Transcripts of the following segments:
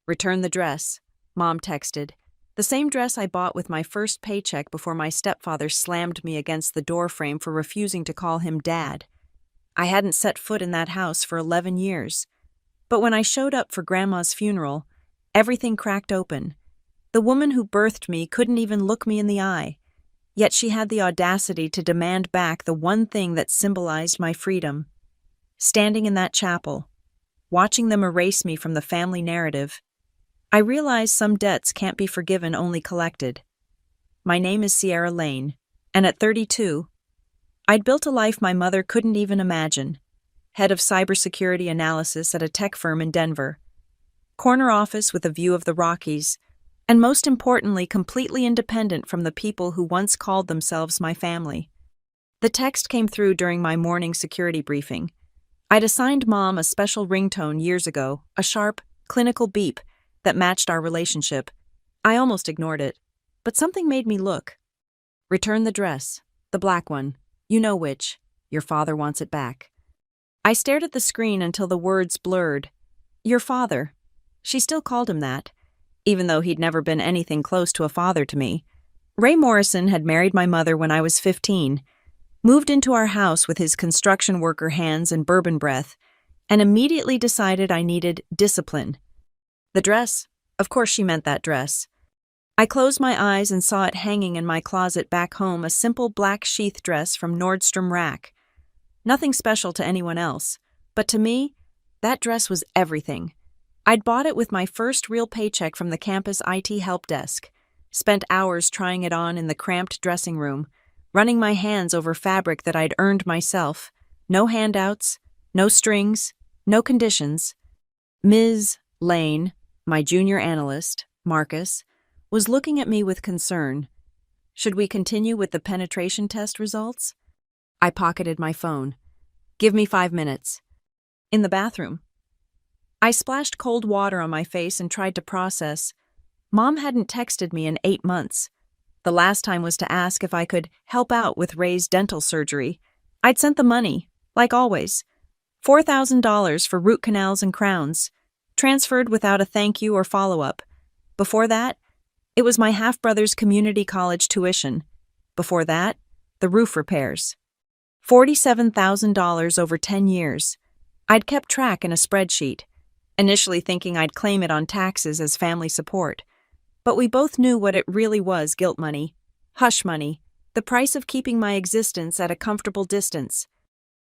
Return the dress, Mom texted. The same dress I bought with my first paycheck before my stepfather slammed me against the doorframe for refusing to call him Dad. I hadn't set foot in that house for 11 years. But when I showed up for Grandma's funeral, everything cracked open. The woman who birthed me couldn't even look me in the eye, yet she had the audacity to demand back the one thing that symbolized my freedom. Standing in that chapel, watching them erase me from the family narrative, I realized some debts can't be forgiven, only collected. My name is Sierra Lane, and at 32, I'd built a life my mother couldn't even imagine. Head of cybersecurity analysis at a tech firm in Denver, corner office with a view of the Rockies, and most importantly, completely independent from the people who once called themselves my family. The text came through during my morning security briefing. I'd assigned Mom a special ringtone years ago, a sharp, clinical beep that matched our relationship. I almost ignored it, but something made me look. Return the dress, the black one, you know which. Your father wants it back. I stared at the screen until the words blurred. Your father. She still called him that, even though he'd never been anything close to a father to me. Ray Morrison had married my mother when I was 15, moved into our house with his construction worker hands and bourbon breath, and immediately decided I needed discipline. The dress, of course she meant that dress. I closed my eyes and saw it hanging in my closet back home, a simple black sheath dress from Nordstrom Rack. Nothing special to anyone else, but to me, that dress was everything. I'd bought it with my first real paycheck from the campus IT help desk, spent hours trying it on in the cramped dressing room, running my hands over fabric that I'd earned myself. No handouts, no strings, no conditions. Ms. Lane, my junior analyst, Marcus, was looking at me with concern. Should we continue with the penetration test results? I pocketed my phone. Give me 5 minutes. In the bathroom. I splashed cold water on my face and tried to process. Mom hadn't texted me in 8 months. The last time was to ask if I could help out with Ray's dental surgery. I'd sent the money, like always. $4,000 for root canals and crowns, transferred without a thank you or follow-up. Before that, it was my half-brother's community college tuition. Before that, the roof repairs. $47,000 over 10 years. I'd kept track in a spreadsheet, initially thinking I'd claim it on taxes as family support. But we both knew what it really was: guilt money, hush money, the price of keeping my existence at a comfortable distance.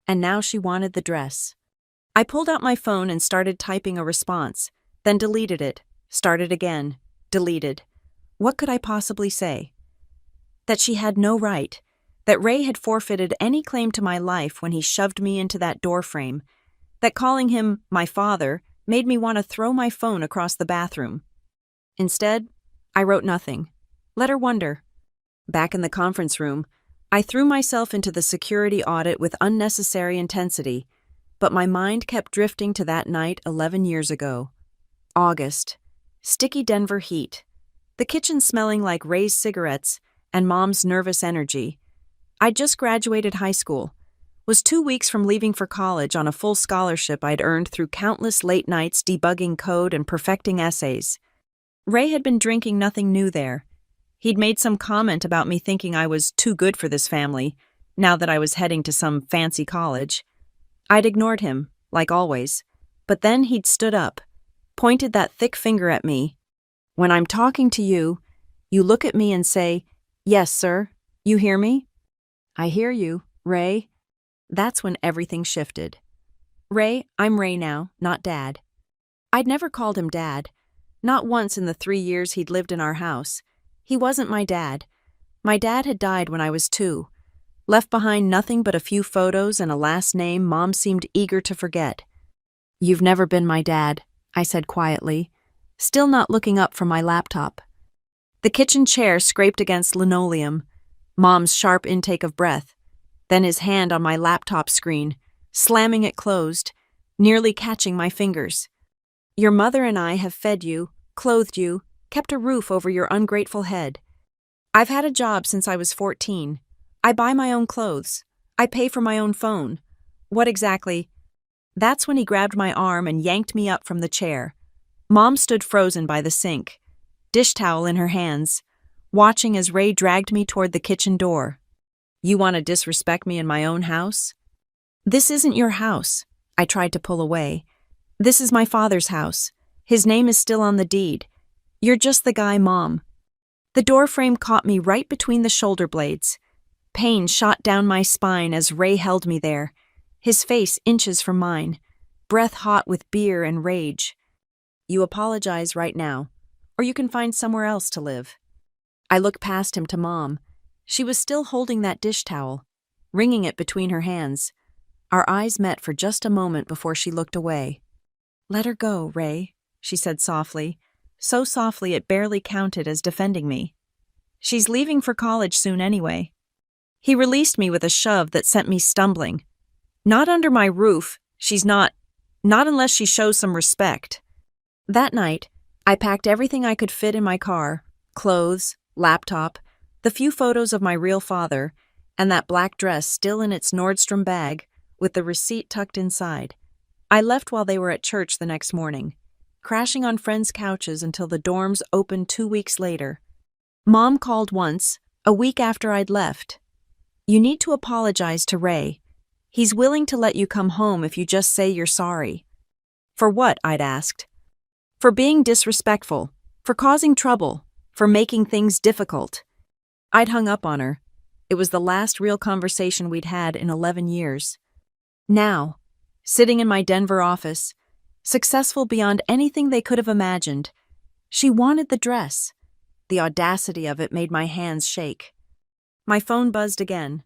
And now she wanted the dress. I pulled out my phone and started typing a response, then deleted it, started again, deleted. What could I possibly say? That she had no right, that Ray had forfeited any claim to my life when he shoved me into that doorframe, that calling him my father made me want to throw my phone across the bathroom. Instead, I wrote nothing. Let her wonder. Back in the conference room, I threw myself into the security audit with unnecessary intensity, but my mind kept drifting to that night 11 years ago. August. Sticky Denver heat. The kitchen smelling like Ray's cigarettes and Mom's nervous energy. I'd just graduated high school, was 2 weeks from leaving for college on a full scholarship I'd earned through countless late nights debugging code and perfecting essays. Ray had been drinking nothing new there. He'd made some comment about me thinking I was too good for this family, now that I was heading to some fancy college. I'd ignored him, like always, but then he'd stood up, pointed that thick finger at me. When I'm talking to you, you look at me and say, "Yes, sir, you hear me?" "I hear you, Ray." That's when everything shifted. "Ray, I'm Ray now, not Dad." I'd never called him Dad. Not once in the 3 years he'd lived in our house. He wasn't my dad. My dad had died when I was 2. Left behind nothing but a few photos and a last name Mom seemed eager to forget. "You've never been my dad," I said quietly, still not looking up from my laptop. The kitchen chair scraped against linoleum, Mom's sharp intake of breath, then his hand on my laptop screen, slamming it closed, nearly catching my fingers. "Your mother and I have fed you, clothed you, kept a roof over your ungrateful head. I've had a job since I was 14. I buy my own clothes. I pay for my own phone. What exactly?" That's when he grabbed my arm and yanked me up from the chair. Mom stood frozen by the sink, dish towel in her hands, watching as Ray dragged me toward the kitchen door. "You want to disrespect me in my own house?" "This isn't your house." I tried to pull away. "This is my father's house. His name is still on the deed. You're just the guy, Mom." The doorframe caught me right between the shoulder blades. Pain shot down my spine as Ray held me there, his face inches from mine, breath hot with beer and rage. "You apologize right now, or you can find somewhere else to live." I looked past him to Mom. She was still holding that dish towel, wringing it between her hands. Our eyes met for just a moment before she looked away. "Let her go, Ray," she said softly, so softly it barely counted as defending me. "She's leaving for college soon anyway." He released me with a shove that sent me stumbling. "Not under my roof, she's not unless she shows some respect." That night, I packed everything I could fit in my car: clothes, laptop, the few photos of my real father, and that black dress still in its Nordstrom bag, with the receipt tucked inside. I left while they were at church the next morning, crashing on friends' couches until the dorms opened 2 weeks later. Mom called once, a week after I'd left. "You need to apologize to Ray. He's willing to let you come home if you just say you're sorry." "For what?" I'd asked. "For being disrespectful, for causing trouble, for making things difficult." I'd hung up on her. It was the last real conversation we'd had in 11 years. Now, sitting in my Denver office, successful beyond anything they could have imagined, she wanted the dress. The audacity of it made my hands shake. My phone buzzed again.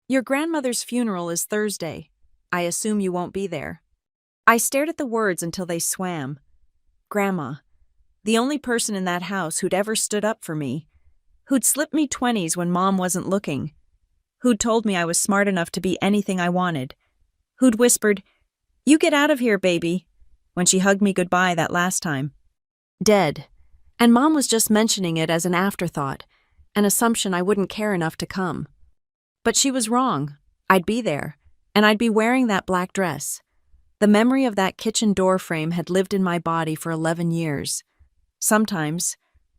"Your grandmother's funeral is Thursday. I assume you won't be there." I stared at the words until they swam. Grandma, the only person in that house who'd ever stood up for me, who'd slipped me 20s when Mom wasn't looking, who'd told me I was smart enough to be anything I wanted, who'd whispered, "You get out of here, baby," when she hugged me goodbye that last time. Dead. And Mom was just mentioning it as an afterthought, an assumption I wouldn't care enough to come. But she was wrong. I'd be there, and I'd be wearing that black dress. The memory of that kitchen door frame had lived in my body for 11 years. Sometimes,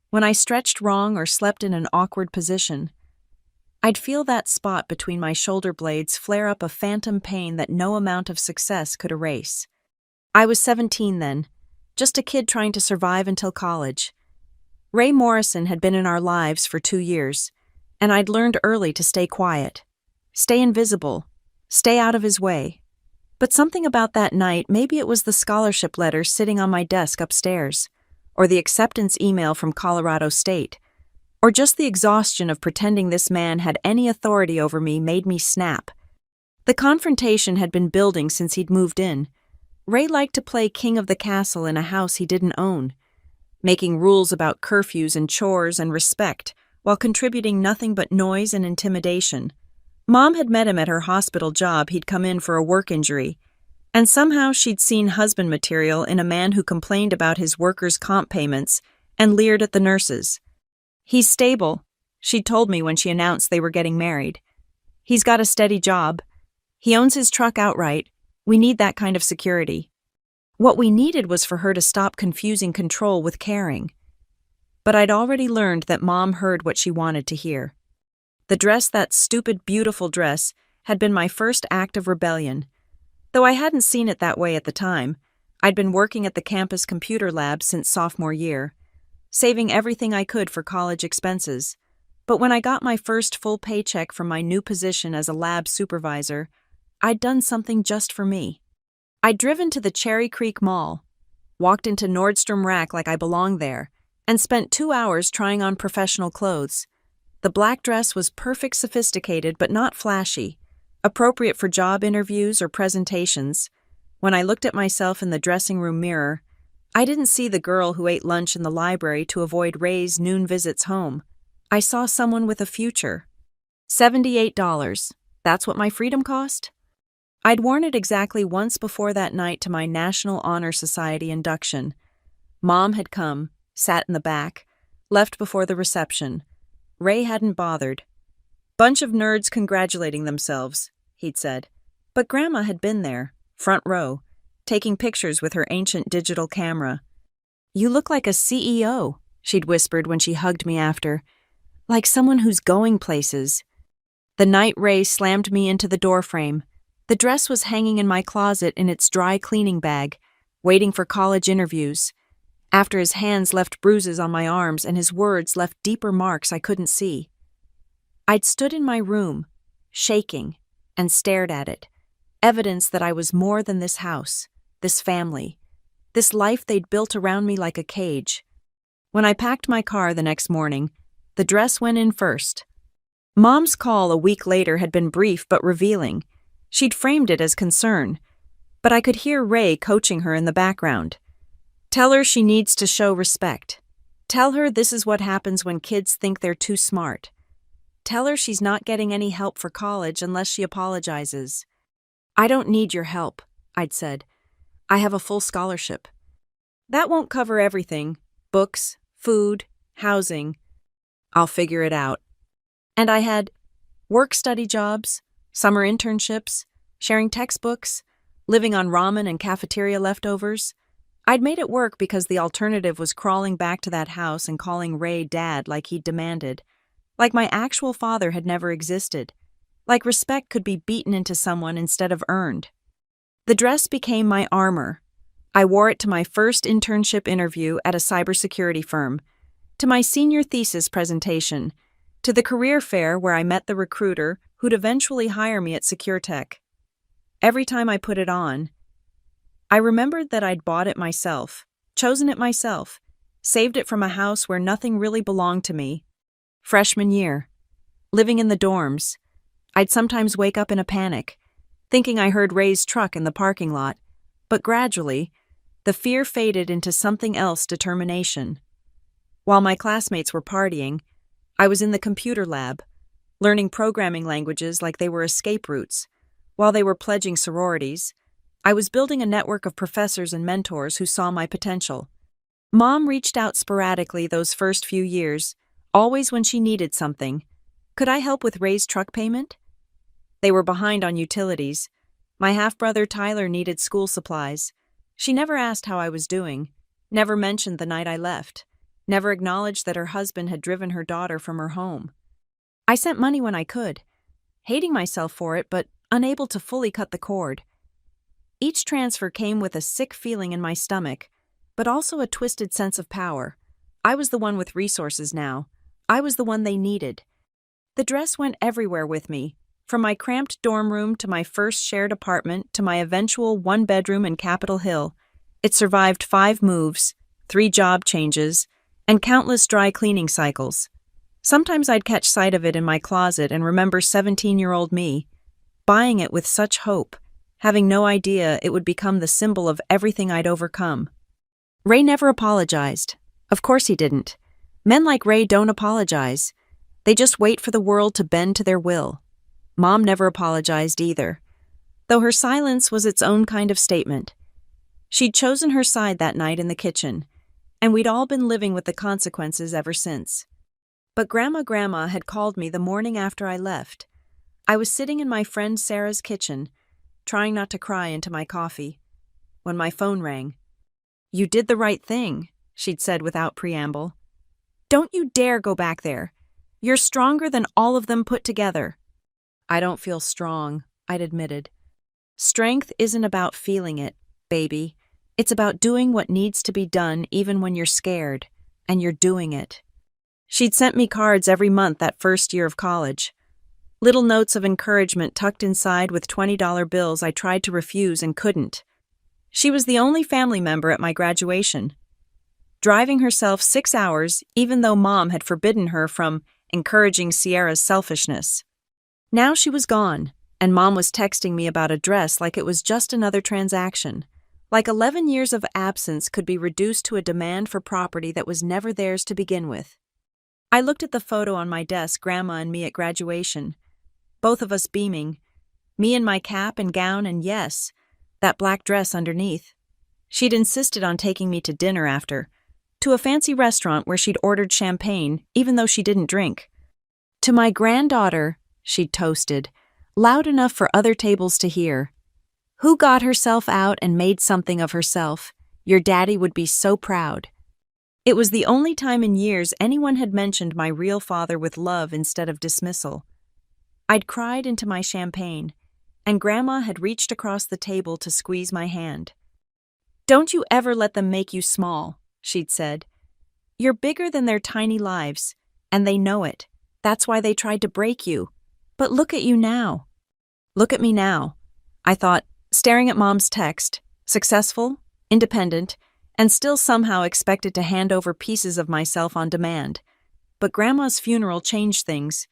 when I stretched wrong or slept in an awkward position, I'd feel that spot between my shoulder blades flare up a phantom pain that no amount of success could erase. I was 17 then, just a kid trying to survive until college. Ray Morrison had been in our lives for 2 years, and I'd learned early to stay quiet, stay invisible, stay out of his way. But something about that night, maybe it was the scholarship letter sitting on my desk upstairs, or the acceptance email from Colorado State, or just the exhaustion of pretending this man had any authority over me, made me snap. The confrontation had been building since he'd moved in. Ray liked to play king of the castle in a house he didn't own, making rules about curfews and chores and respect, while contributing nothing but noise and intimidation. Mom had met him at her hospital job. He'd come in for a work injury, and somehow she'd seen husband material in a man who complained about his workers' comp payments and leered at the nurses. "He's stable," she'd told me when she announced they were getting married. "He's got a steady job. He owns his truck outright. We need that kind of security." What we needed was for her to stop confusing control with caring. But I'd already learned that Mom heard what she wanted to hear. The dress, that stupid, beautiful dress, had been my first act of rebellion. Though I hadn't seen it that way at the time, I'd been working at the campus computer lab since sophomore year, saving everything I could for college expenses. But when I got my first full paycheck from my new position as a lab supervisor, I'd done something just for me. I'd driven to the Cherry Creek Mall, walked into Nordstrom Rack like I belonged there, and spent 2 hours trying on professional clothes. The black dress was perfect, sophisticated but not flashy, appropriate for job interviews or presentations. When I looked at myself in the dressing room mirror, I didn't see the girl who ate lunch in the library to avoid Ray's noon visits home. I saw someone with a future. $78. That's what my freedom cost? I'd worn it exactly once before that night to my National Honor Society induction. Mom had come, sat in the back, left before the reception. Ray hadn't bothered. "Bunch of nerds congratulating themselves," he'd said. But Grandma had been there, front row, taking pictures with her ancient digital camera. "You look like a CEO," she'd whispered when she hugged me after. "Like someone who's going places." The night Ray slammed me into the doorframe. The dress was hanging in my closet in its dry cleaning bag, waiting for college interviews. After his hands left bruises on my arms and his words left deeper marks I couldn't see. I'd stood in my room, shaking, and stared at it. Evidence that I was more than this house, this family, this life they'd built around me like a cage. When I packed my car the next morning, the dress went in first. Mom's call a week later had been brief but revealing. She'd framed it as concern, but I could hear Ray coaching her in the background. "Tell her she needs to show respect. Tell her this is what happens when kids think they're too smart. Tell her she's not getting any help for college unless she apologizes." "I don't need your help," I'd said. "I have a full scholarship." "That won't cover everything. Books, food, housing. I'll figure it out." And I had work-study jobs, summer internships, sharing textbooks, living on ramen and cafeteria leftovers. I'd made it work because the alternative was crawling back to that house and calling Ray Dad like he'd demanded, like my actual father had never existed, like respect could be beaten into someone instead of earned. The dress became my armor. I wore it to my first internship interview at a cybersecurity firm, to my senior thesis presentation, to the career fair where I met the recruiter who'd eventually hire me at SecureTech. Every time I put it on, I remembered that I'd bought it myself, chosen it myself, saved it from a house where nothing really belonged to me. Freshman year, living in the dorms, I'd sometimes wake up in a panic, thinking I heard Ray's truck in the parking lot, but gradually, the fear faded into something else: determination. While my classmates were partying, I was in the computer lab, learning programming languages like they were escape routes. While they were pledging sororities, I was building a network of professors and mentors who saw my potential. Mom reached out sporadically those first few years, always when she needed something. Could I help with Ray's truck payment? They were behind on utilities. My half-brother Tyler needed school supplies. She never asked how I was doing, never mentioned the night I left, never acknowledged that her husband had driven her daughter from her home. I sent money when I could, hating myself for it but unable to fully cut the cord. Each transfer came with a sick feeling in my stomach, but also a twisted sense of power. I was the one with resources now. I was the one they needed. The dress went everywhere with me, from my cramped dorm room to my first shared apartment to my eventual one-bedroom in Capitol Hill. It survived 5 moves, 3 job changes, and countless dry cleaning cycles. Sometimes I'd catch sight of it in my closet and remember 17-year-old me, buying it with such hope, having no idea it would become the symbol of everything I'd overcome. Ray never apologized. Of course he didn't. Men like Ray don't apologize. They just wait for the world to bend to their will. Mom never apologized either, though her silence was its own kind of statement. She'd chosen her side that night in the kitchen, and we'd all been living with the consequences ever since. But Grandma had called me the morning after I left. I was sitting in my friend Sarah's kitchen, trying not to cry into my coffee, when my phone rang. "You did the right thing," she'd said without preamble. "Don't you dare go back there. You're stronger than all of them put together." "I don't feel strong," I'd admitted. "Strength isn't about feeling it, baby. It's about doing what needs to be done even when you're scared, and you're doing it." She'd sent me cards every month that first year of college. Little notes of encouragement tucked inside with $20 bills I tried to refuse and couldn't. She was the only family member at my graduation, driving herself 6 hours even though Mom had forbidden her from encouraging Sierra's selfishness. Now she was gone, and Mom was texting me about a dress like it was just another transaction, like 11 years of absence could be reduced to a demand for property that was never theirs to begin with. I looked at the photo on my desk, Grandma and me at graduation, both of us beaming, me in my cap and gown and yes, that black dress underneath. She'd insisted on taking me to dinner after, to a fancy restaurant where she'd ordered champagne even though she didn't drink. "To my granddaughter," she'd toasted, loud enough for other tables to hear, "who got herself out and made something of herself. Your daddy would be so proud." It was the only time in years anyone had mentioned my real father with love instead of dismissal. I'd cried into my champagne, and Grandma had reached across the table to squeeze my hand. "Don't you ever let them make you small," she'd said. "You're bigger than their tiny lives, and they know it. That's why they tried to break you. But look at you now." Look at me now, I thought, staring at Mom's text, successful, independent, and still somehow expected to hand over pieces of myself on demand. But Grandma's funeral changed things.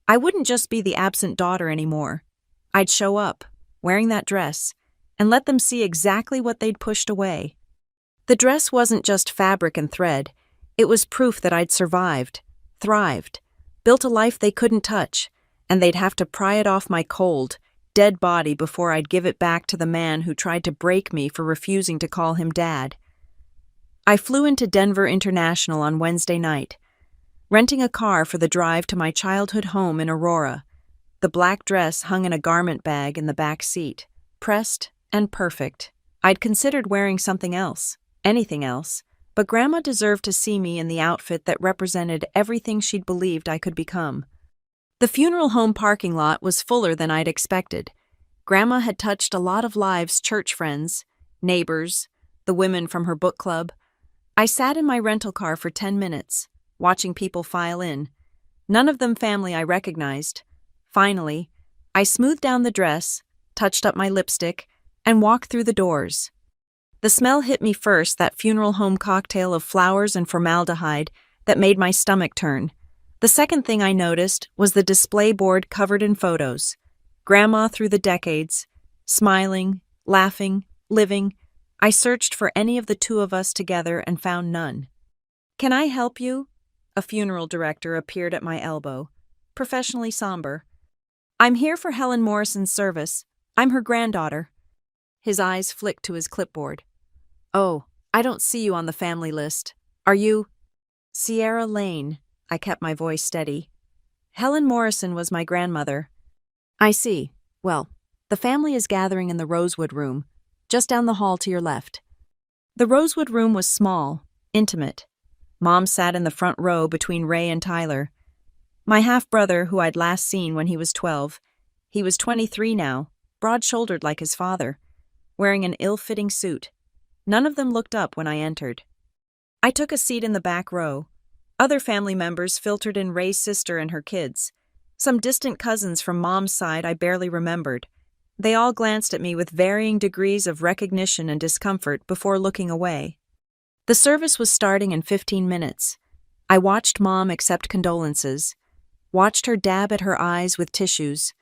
I wouldn't just be the absent daughter anymore. I'd show up, wearing that dress, and let them see exactly what they'd pushed away. The dress wasn't just fabric and thread. It was proof that I'd survived, thrived, built a life they couldn't touch, and they'd have to pry it off my cold, dead body before I'd give it back to the man who tried to break me for refusing to call him Dad. I flew into Denver International on Wednesday night, renting a car for the drive to my childhood home in Aurora. The black dress hung in a garment bag in the back seat, pressed and perfect. I'd considered wearing something else, anything else, but Grandma deserved to see me in the outfit that represented everything she'd believed I could become. The funeral home parking lot was fuller than I'd expected. Grandma had touched a lot of lives: church friends, neighbors, the women from her book club. I sat in my rental car for 10 minutes, watching people file in. None of them family I recognized. Finally, I smoothed down the dress, touched up my lipstick, and walked through the doors. The smell hit me first, that funeral home cocktail of flowers and formaldehyde that made my stomach turn. The second thing I noticed was the display board covered in photos. Grandma through the decades, smiling, laughing, living. I searched for any of the two of us together and found none. "Can I help you?" A funeral director appeared at my elbow, professionally somber. "I'm here for Helen Morrison's service. I'm her granddaughter." His eyes flicked to his clipboard. "Oh, I don't see you on the family list. Are you—" "Sierra Lane." I kept my voice steady. "Helen Morrison was my grandmother." "I see. Well, the family is gathering in the Rosewood Room, just down the hall to your left." The Rosewood Room was small, intimate. Mom sat in the front row between Ray and Tyler. My half-brother, who I'd last seen when he was 12, he was 23 now, broad-shouldered like his father, wearing an ill-fitting suit. None of them looked up when I entered. I took a seat in the back row. Other family members filtered in: Ray's sister and her kids. Some distant cousins from Mom's side I barely remembered. They all glanced at me with varying degrees of recognition and discomfort before looking away. The service was starting in 15 minutes. I watched Mom accept condolences, watched her dab at her eyes with tissues,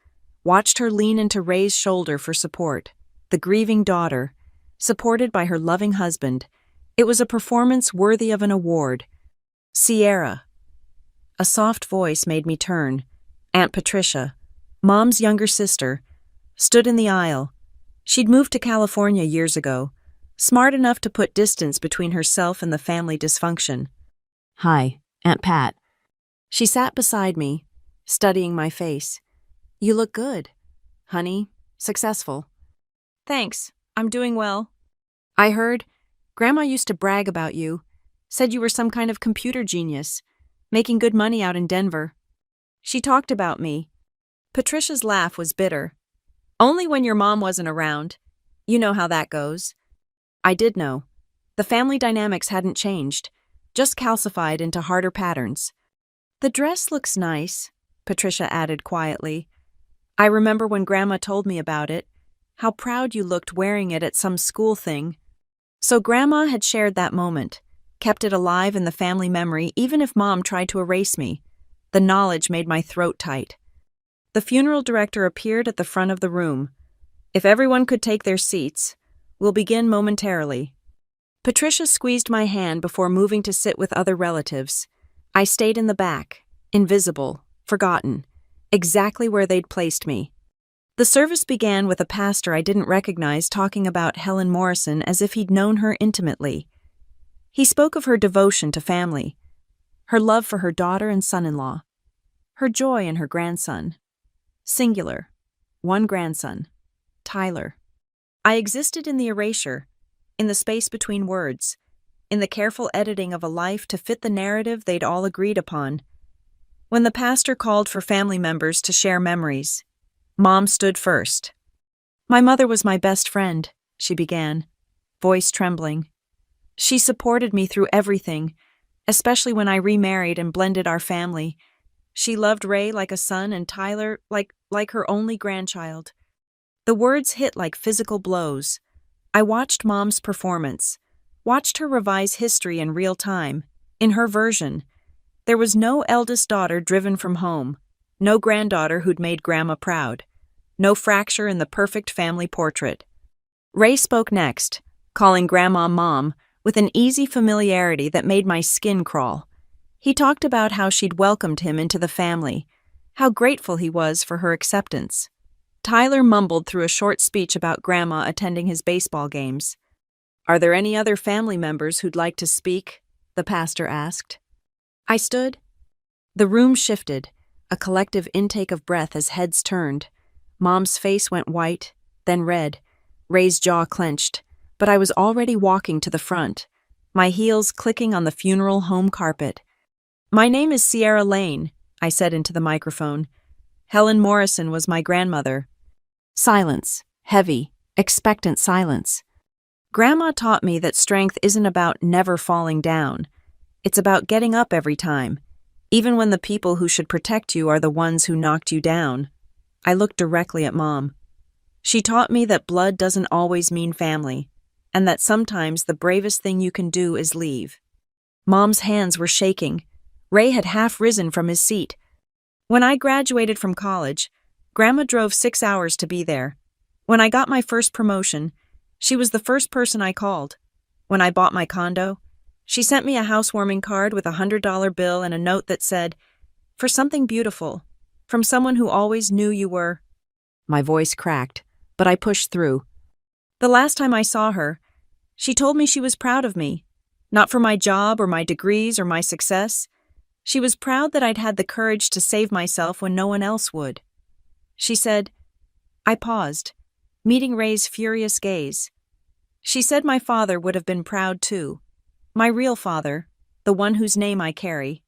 watched her lean into Ray's shoulder for support. The grieving daughter, supported by her loving husband. It was a performance worthy of an award. "Sierra." A soft voice made me turn. Aunt Patricia, Mom's younger sister, stood in the aisle. She'd moved to California years ago, smart enough to put distance between herself and the family dysfunction. "Hi, Aunt Pat." She sat beside me, studying my face. "You look good, honey, successful." "Thanks, I'm doing well. I heard Grandma used to brag about you, said you were some kind of computer genius, making good money out in Denver. She talked about me." Patricia's laugh was bitter. "Only when your mom wasn't around. You know how that goes." I did know. The family dynamics hadn't changed, just calcified into harder patterns. "The dress looks nice," Patricia added quietly. "I remember when Grandma told me about it, how proud you looked wearing it at some school thing." So Grandma had shared that moment, kept it alive in the family memory even if Mom tried to erase me. The knowledge made my throat tight. The funeral director appeared at the front of the room. "If everyone could take their seats, we'll begin momentarily." Patricia squeezed my hand before moving to sit with other relatives. I stayed in the back, invisible, forgotten, exactly where they'd placed me. The service began with a pastor I didn't recognize talking about Helen Morrison as if he'd known her intimately. He spoke of her devotion to family, her love for her daughter and son-in-law, her joy in her grandson. Singular. One grandson. Tyler. I existed in the erasure, in the space between words. in the careful editing of a life to fit the narrative they'd all agreed upon. When the pastor called for family members to share memories, Mom stood first. "My mother was my best friend," she began, voice trembling. "She supported me through everything, especially when I remarried and blended our family. She loved Ray like a son and Tyler like her only grandchild." The words hit like physical blows. I watched Mom's performance, watched her revise history in real time, in her version. There was no eldest daughter driven from home, no granddaughter who'd made Grandma proud, no fracture in the perfect family portrait. Ray spoke next, calling Grandma Mom, with an easy familiarity that made my skin crawl. He talked about how she'd welcomed him into the family, how grateful he was for her acceptance. Tyler mumbled through a short speech about Grandma attending his baseball games. "Are there any other family members who'd like to speak?" the pastor asked. I stood. The room shifted, a collective intake of breath as heads turned. Mom's face went white, then red. Ray's jaw clenched, but I was already walking to the front, my heels clicking on the funeral home carpet. "My name is Sierra Lane," I said into the microphone. "Helen Morrison was my grandmother." Silence, heavy, expectant silence. Grandma taught me that strength isn't about never falling down. It's about getting up every time, even when the people who should protect you are the ones who knocked you down. I looked directly at Mom. She taught me that blood doesn't always mean family, and that sometimes the bravest thing you can do is leave. Mom's hands were shaking. Ray had half risen from his seat. "When I graduated from college, Grandma drove 6 hours to be there. When I got my first promotion, she was the first person I called. When I bought my condo, she sent me a housewarming card with a $100 bill and a note that said, 'For something beautiful, from someone who always knew you were.'" My voice cracked, but I pushed through. "The last time I saw her, she told me she was proud of me, not for my job or my degrees or my success. She was proud that I'd had the courage to save myself when no one else would." She said, I paused, meeting Ray's furious gaze. She said my father would have been proud too. My real father, the one whose name I carry.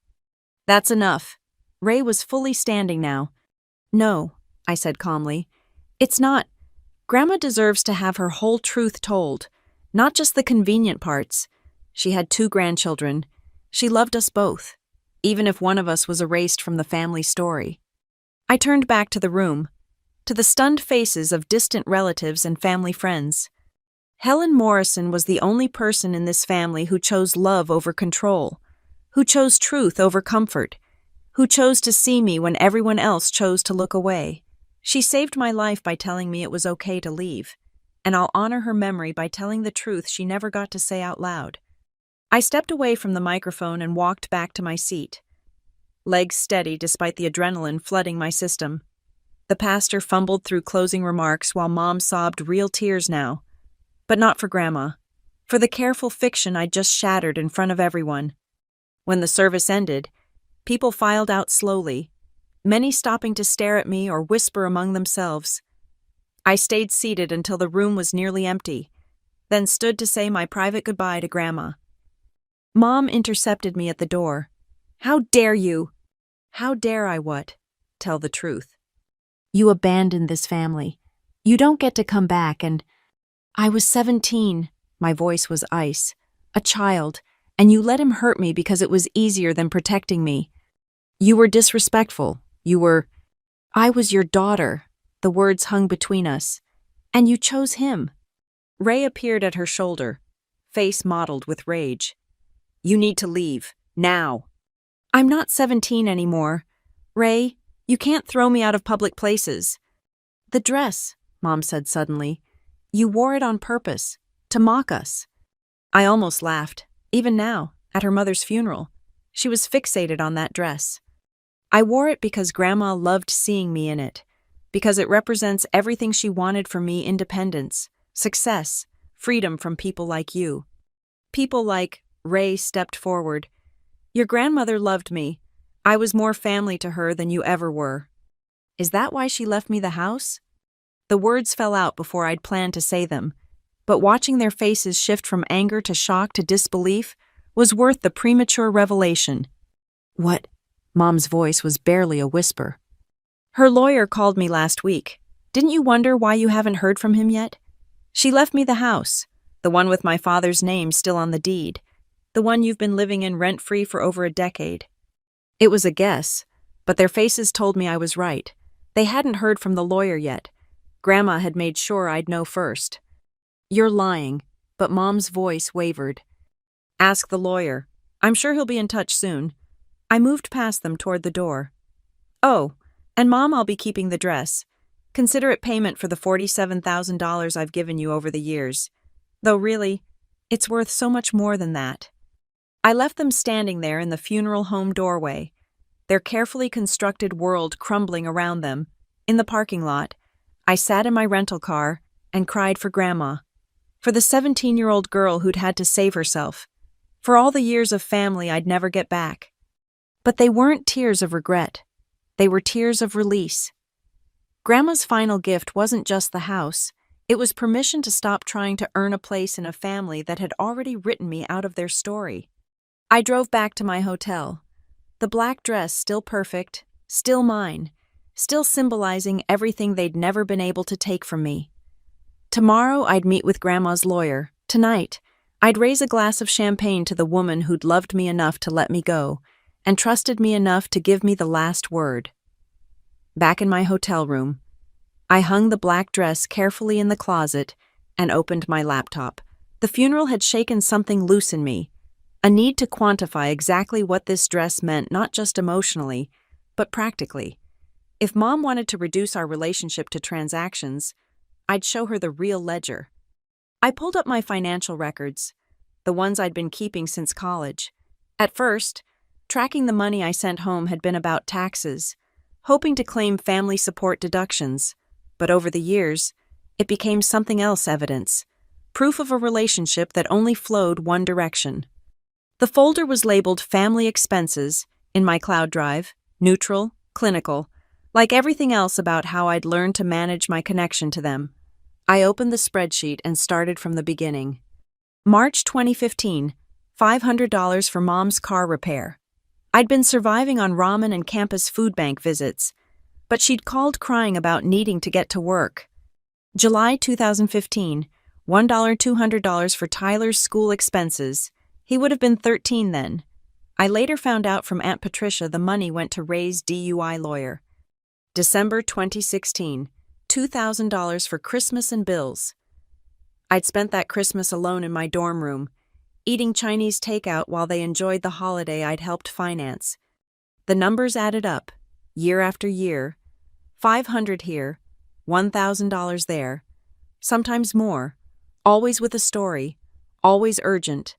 "That's enough." Ray was fully standing now. "No," I said calmly. "It's not. Grandma deserves to have her whole truth told, not just the convenient parts. She had 2 grandchildren. She loved us both, even if one of us was erased from the family story." I turned back to the room, to the stunned faces of distant relatives and family friends. Helen Morrison was the only person in this family who chose love over control, who chose truth over comfort, who chose to see me when everyone else chose to look away. She saved my life by telling me it was okay to leave, and I'll honor her memory by telling the truth she never got to say out loud. I stepped away from the microphone and walked back to my seat, legs steady despite the adrenaline flooding my system. The pastor fumbled through closing remarks while Mom sobbed real tears now. But not for Grandma, for the careful fiction I'd just shattered in front of everyone. When the service ended, people filed out slowly, many stopping to stare at me or whisper among themselves. I stayed seated until the room was nearly empty, then stood to say my private goodbye to Grandma. Mom intercepted me at the door. "How dare you?" "How dare I what?" "Tell the truth. You abandoned this family. You don't get to come back and—" "I was 17, my voice was ice, a child, and you let him hurt me because it was easier than protecting me. You were disrespectful. I was your daughter," the words hung between us, "and you chose him." Ray appeared at her shoulder, face mottled with rage. "You need to leave, now." "I'm not 17 anymore. Ray, you can't throw me out of public places." "The dress," Mom said suddenly. "You wore it on purpose, to mock us." I almost laughed, even now, at her mother's funeral. She was fixated on that dress. "I wore it because Grandma loved seeing me in it, because it represents everything she wanted for me: independence, success, freedom from people like you. People like—" Ray stepped forward. "Your grandmother loved me. I was more family to her than you ever were." "Is that why she left me the house?" The words fell out before I'd planned to say them. but watching their faces shift from anger to shock to disbelief was worth the premature revelation. "What?" Mom's voice was barely a whisper. "Her lawyer called me last week. Didn't you wonder why you haven't heard from him yet? She left me the house, the one with my father's name still on the deed, the one you've been living in rent-free for over a decade." It was a guess, but their faces told me I was right. They hadn't heard from the lawyer yet. Grandma had made sure I'd know first. "You're lying," but Mom's voice wavered. "Ask the lawyer. I'm sure he'll be in touch soon." I moved past them toward the door. "Oh, and Mom, I'll be keeping the dress. Consider it payment for the $47,000 I've given you over the years. Though really, it's worth so much more than that." I left them standing there in the funeral home doorway, their carefully constructed world crumbling around them. In the parking lot, I sat in my rental car and cried for Grandma, for the 17-year-old girl who'd had to save herself, for all the years of family I'd never get back. But they weren't tears of regret. They were tears of release. Grandma's final gift wasn't just the house. It was permission to stop trying to earn a place in a family that had already written me out of their story. I drove back to my hotel. The black dress still perfect, still mine, still symbolizing everything they'd never been able to take from me. Tomorrow I'd meet with Grandma's lawyer. Tonight, I'd raise a glass of champagne to the woman who'd loved me enough to let me go, and trusted me enough to give me the last word. Back in my hotel room, I hung the black dress carefully in the closet and opened my laptop. The funeral had shaken something loose in me, a need to quantify exactly what this dress meant, not just emotionally, but practically. If Mom wanted to reduce our relationship to transactions, I'd show her the real ledger. I pulled up my financial records, the ones I'd been keeping since college. At first, tracking the money I sent home had been about taxes, hoping to claim family support deductions, but over the years, it became something else: evidence, proof of a relationship that only flowed one direction. The folder was labeled Family Expenses in my cloud drive, neutral, clinical, like everything else about how I'd learned to manage my connection to them. I opened the spreadsheet and started from the beginning. March 2015, $500 for Mom's car repair. I'd been surviving on ramen and campus food bank visits, but she'd called crying about needing to get to work. July 2015, $200 for Tyler's school expenses. He would have been 13 then. I later found out from Aunt Patricia the money went to Ray's DUI lawyer. December 2016, $2,000 for Christmas and bills. I'd spent that Christmas alone in my dorm room, eating Chinese takeout while they enjoyed the holiday I'd helped finance. The numbers added up, year after year. $500 here, $1,000 there, sometimes more, always with a story, always urgent,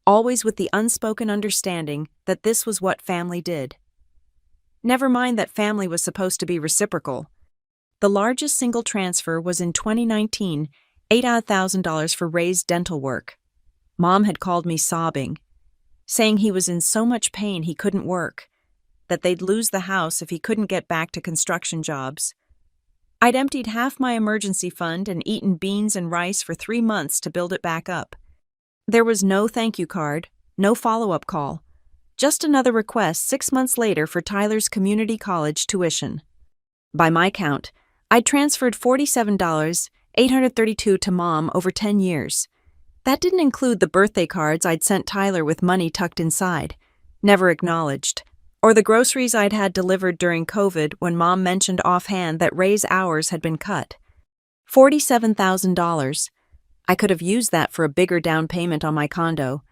always with the unspoken understanding that this was what family did. Never mind that family was supposed to be reciprocal. The largest single transfer was in 2019, $8,000 for Ray's dental work. Mom had called me sobbing, saying he was in so much pain he couldn't work, that they'd lose the house if he couldn't get back to construction jobs. I'd emptied half my emergency fund and eaten beans and rice for 3 months to build it back up. There was no thank you card, no follow-up call, just another request 6 months later for Tyler's community college tuition. By my count, I'd transferred $47,832 to Mom over 10 years. That didn't include the birthday cards I'd sent Tyler with money tucked inside, never acknowledged, or the groceries I'd had delivered during COVID when Mom mentioned offhand that Ray's hours had been cut. $47,000. I could have used that for a bigger down payment on my condo,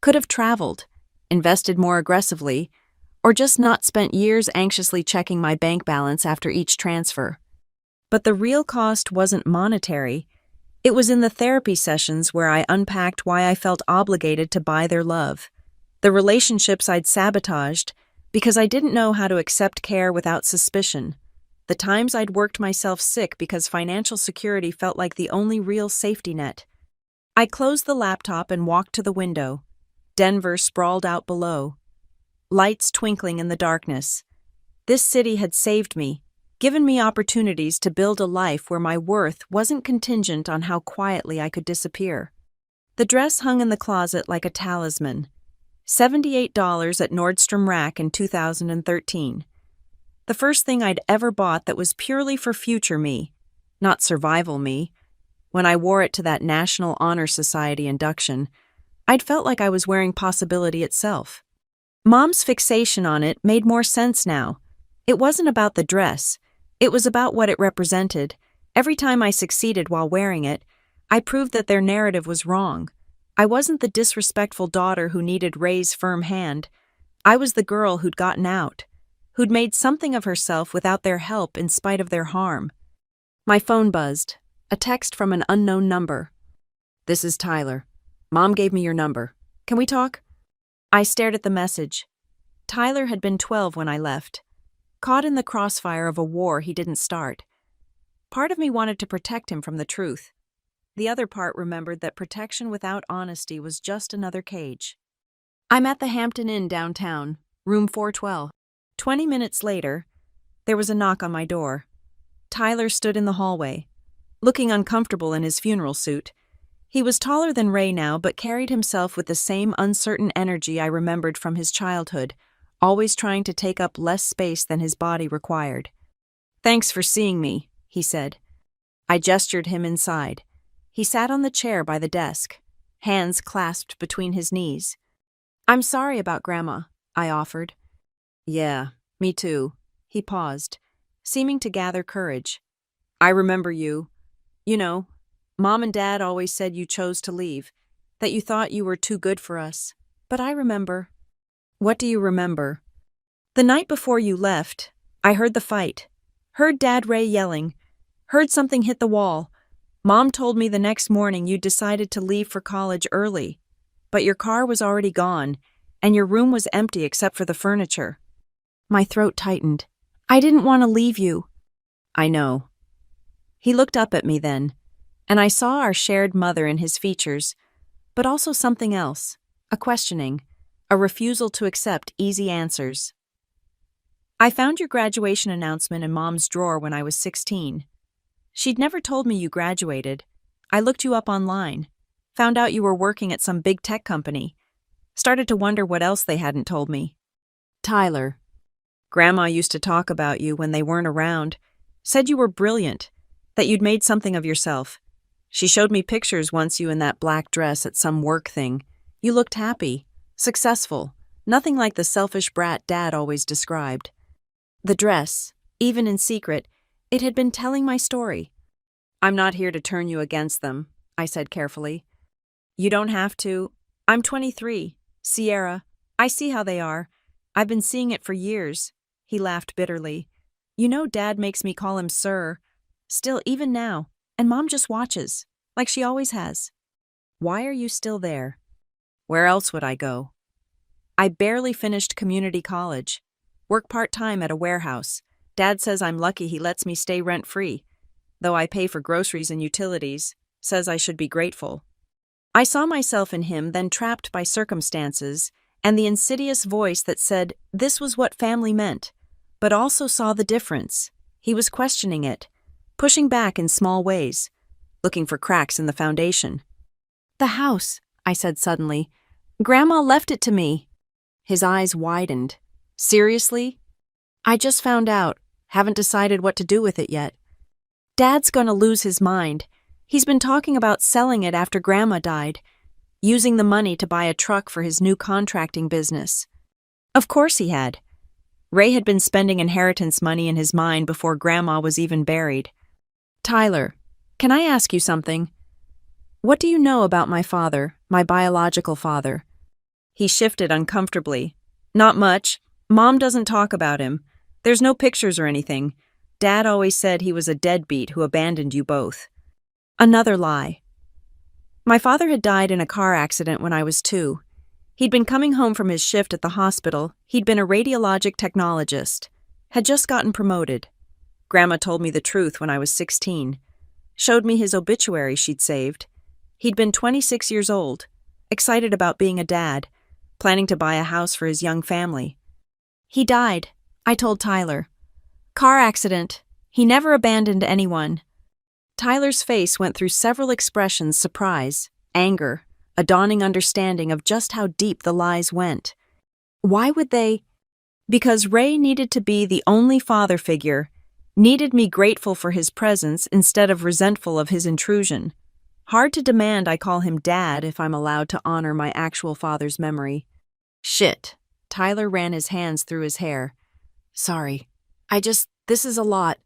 could have traveled, invested more aggressively, or just not spent years anxiously checking my bank balance after each transfer. But the real cost wasn't monetary. It was in the therapy sessions where I unpacked why I felt obligated to buy their love, the relationships I'd sabotaged because I didn't know how to accept care without suspicion, the times I'd worked myself sick because financial security felt like the only real safety net. I closed the laptop and walked to the window. Denver sprawled out below, lights twinkling in the darkness. This city had saved me, given me opportunities to build a life where my worth wasn't contingent on how quietly I could disappear. The dress hung in the closet like a talisman. $78 at Nordstrom Rack in 2013. The first thing I'd ever bought that was purely for future me, not survival me. When I wore it to that National Honor Society induction, I'd felt like I was wearing possibility itself. Mom's fixation on it made more sense now. It wasn't about the dress. It was about what it represented. Every time I succeeded while wearing it, I proved that their narrative was wrong. I wasn't the disrespectful daughter who needed Ray's firm hand. I was the girl who'd gotten out, who'd made something of herself without their help in spite of their harm. My phone buzzed. A text from an unknown number. "This is Tyler. Mom gave me your number. Can we talk?" I stared at the message. Tyler had been 12 when I left, caught in the crossfire of a war he didn't start. Part of me wanted to protect him from the truth. The other part remembered that protection without honesty was just another cage. I'm at the Hampton Inn downtown, room 412. 20 minutes later, there was a knock on my door. Tyler stood in the hallway, looking uncomfortable in his funeral suit. He was taller than Ray now, but carried himself with the same uncertain energy I remembered from his childhood, always trying to take up less space than his body required. "Thanks for seeing me," he said. I gestured him inside. He sat on the chair by the desk, hands clasped between his knees. "I'm sorry about Grandma," I offered. "Yeah, me too." He paused, seeming to gather courage. "I remember you. You know, Mom and Dad always said you chose to leave, that you thought you were too good for us. But I remember." "What do you remember?" "The night before you left, I heard the fight. Heard Dad Ray yelling. Heard something hit the wall. Mom told me the next morning you decided to leave for college early. But your car was already gone, and your room was empty except for the furniture." My throat tightened. "I didn't want to leave you." "I know." He looked up at me then, and I saw our shared mother in his features, but also something else, a questioning, a refusal to accept easy answers. "I found your graduation announcement in Mom's drawer when I was 16. She'd never told me you graduated. I looked you up online, found out you were working at some big tech company. Started to wonder what else they hadn't told me." "Tyler, Grandma used to talk about you when they weren't around, said you were brilliant, that you'd made something of yourself. She showed me pictures once you in that black dress at some work thing. You looked happy, successful, nothing like the selfish brat Dad always described." The dress, even in secret, it had been telling my story. "I'm not here to turn you against them," I said carefully. "You don't have to. I'm 23. Sierra, I see how they are. I've been seeing it for years." He laughed bitterly. "You know Dad makes me call him sir. Still, even now, and Mom just watches, like she always has." "Why are you still there?" "Where else would I go?" "I barely finished community college. Work part-time at a warehouse. Dad says I'm lucky he lets me stay rent-free, though I pay for groceries and utilities, says I should be grateful." I saw myself in him then trapped by circumstances and the insidious voice that said this was what family meant, but also saw the difference. He was questioning it, pushing back in small ways, looking for cracks in the foundation. "The house," I said suddenly. "Grandma left it to me." His eyes widened. "Seriously?" "I just found out. Haven't decided what to do with it yet. Dad's gonna lose his mind. He's been talking about selling it after Grandma died, using the money to buy a truck for his new contracting business." Of course he had. Ray had been spending inheritance money in his mind before Grandma was even buried. "Tyler, can I ask you something? What do you know about my father, my biological father?" He shifted uncomfortably. "Not much. Mom doesn't talk about him. There's no pictures or anything. Dad always said he was a deadbeat who abandoned you both." Another lie. My father had died in a car accident when I was 2. He'd been coming home from his shift at the hospital. He'd been a radiologic technologist, had just gotten promoted. Grandma told me the truth when I was 16, showed me his obituary she'd saved. He'd been 26 years old, excited about being a dad, planning to buy a house for his young family. "He died," I told Tyler. "Car accident. He never abandoned anyone. Tyler's face went through several expressions: surprise, anger, a dawning understanding of just how deep the lies went. Why would they? Because Ray needed to be the only father figure, needed me grateful for his presence instead of resentful of his intrusion. Hard to demand I call him Dad if I'm allowed to honor my actual father's memory. Shit. Tyler ran his hands through his hair. Sorry. This is a lot.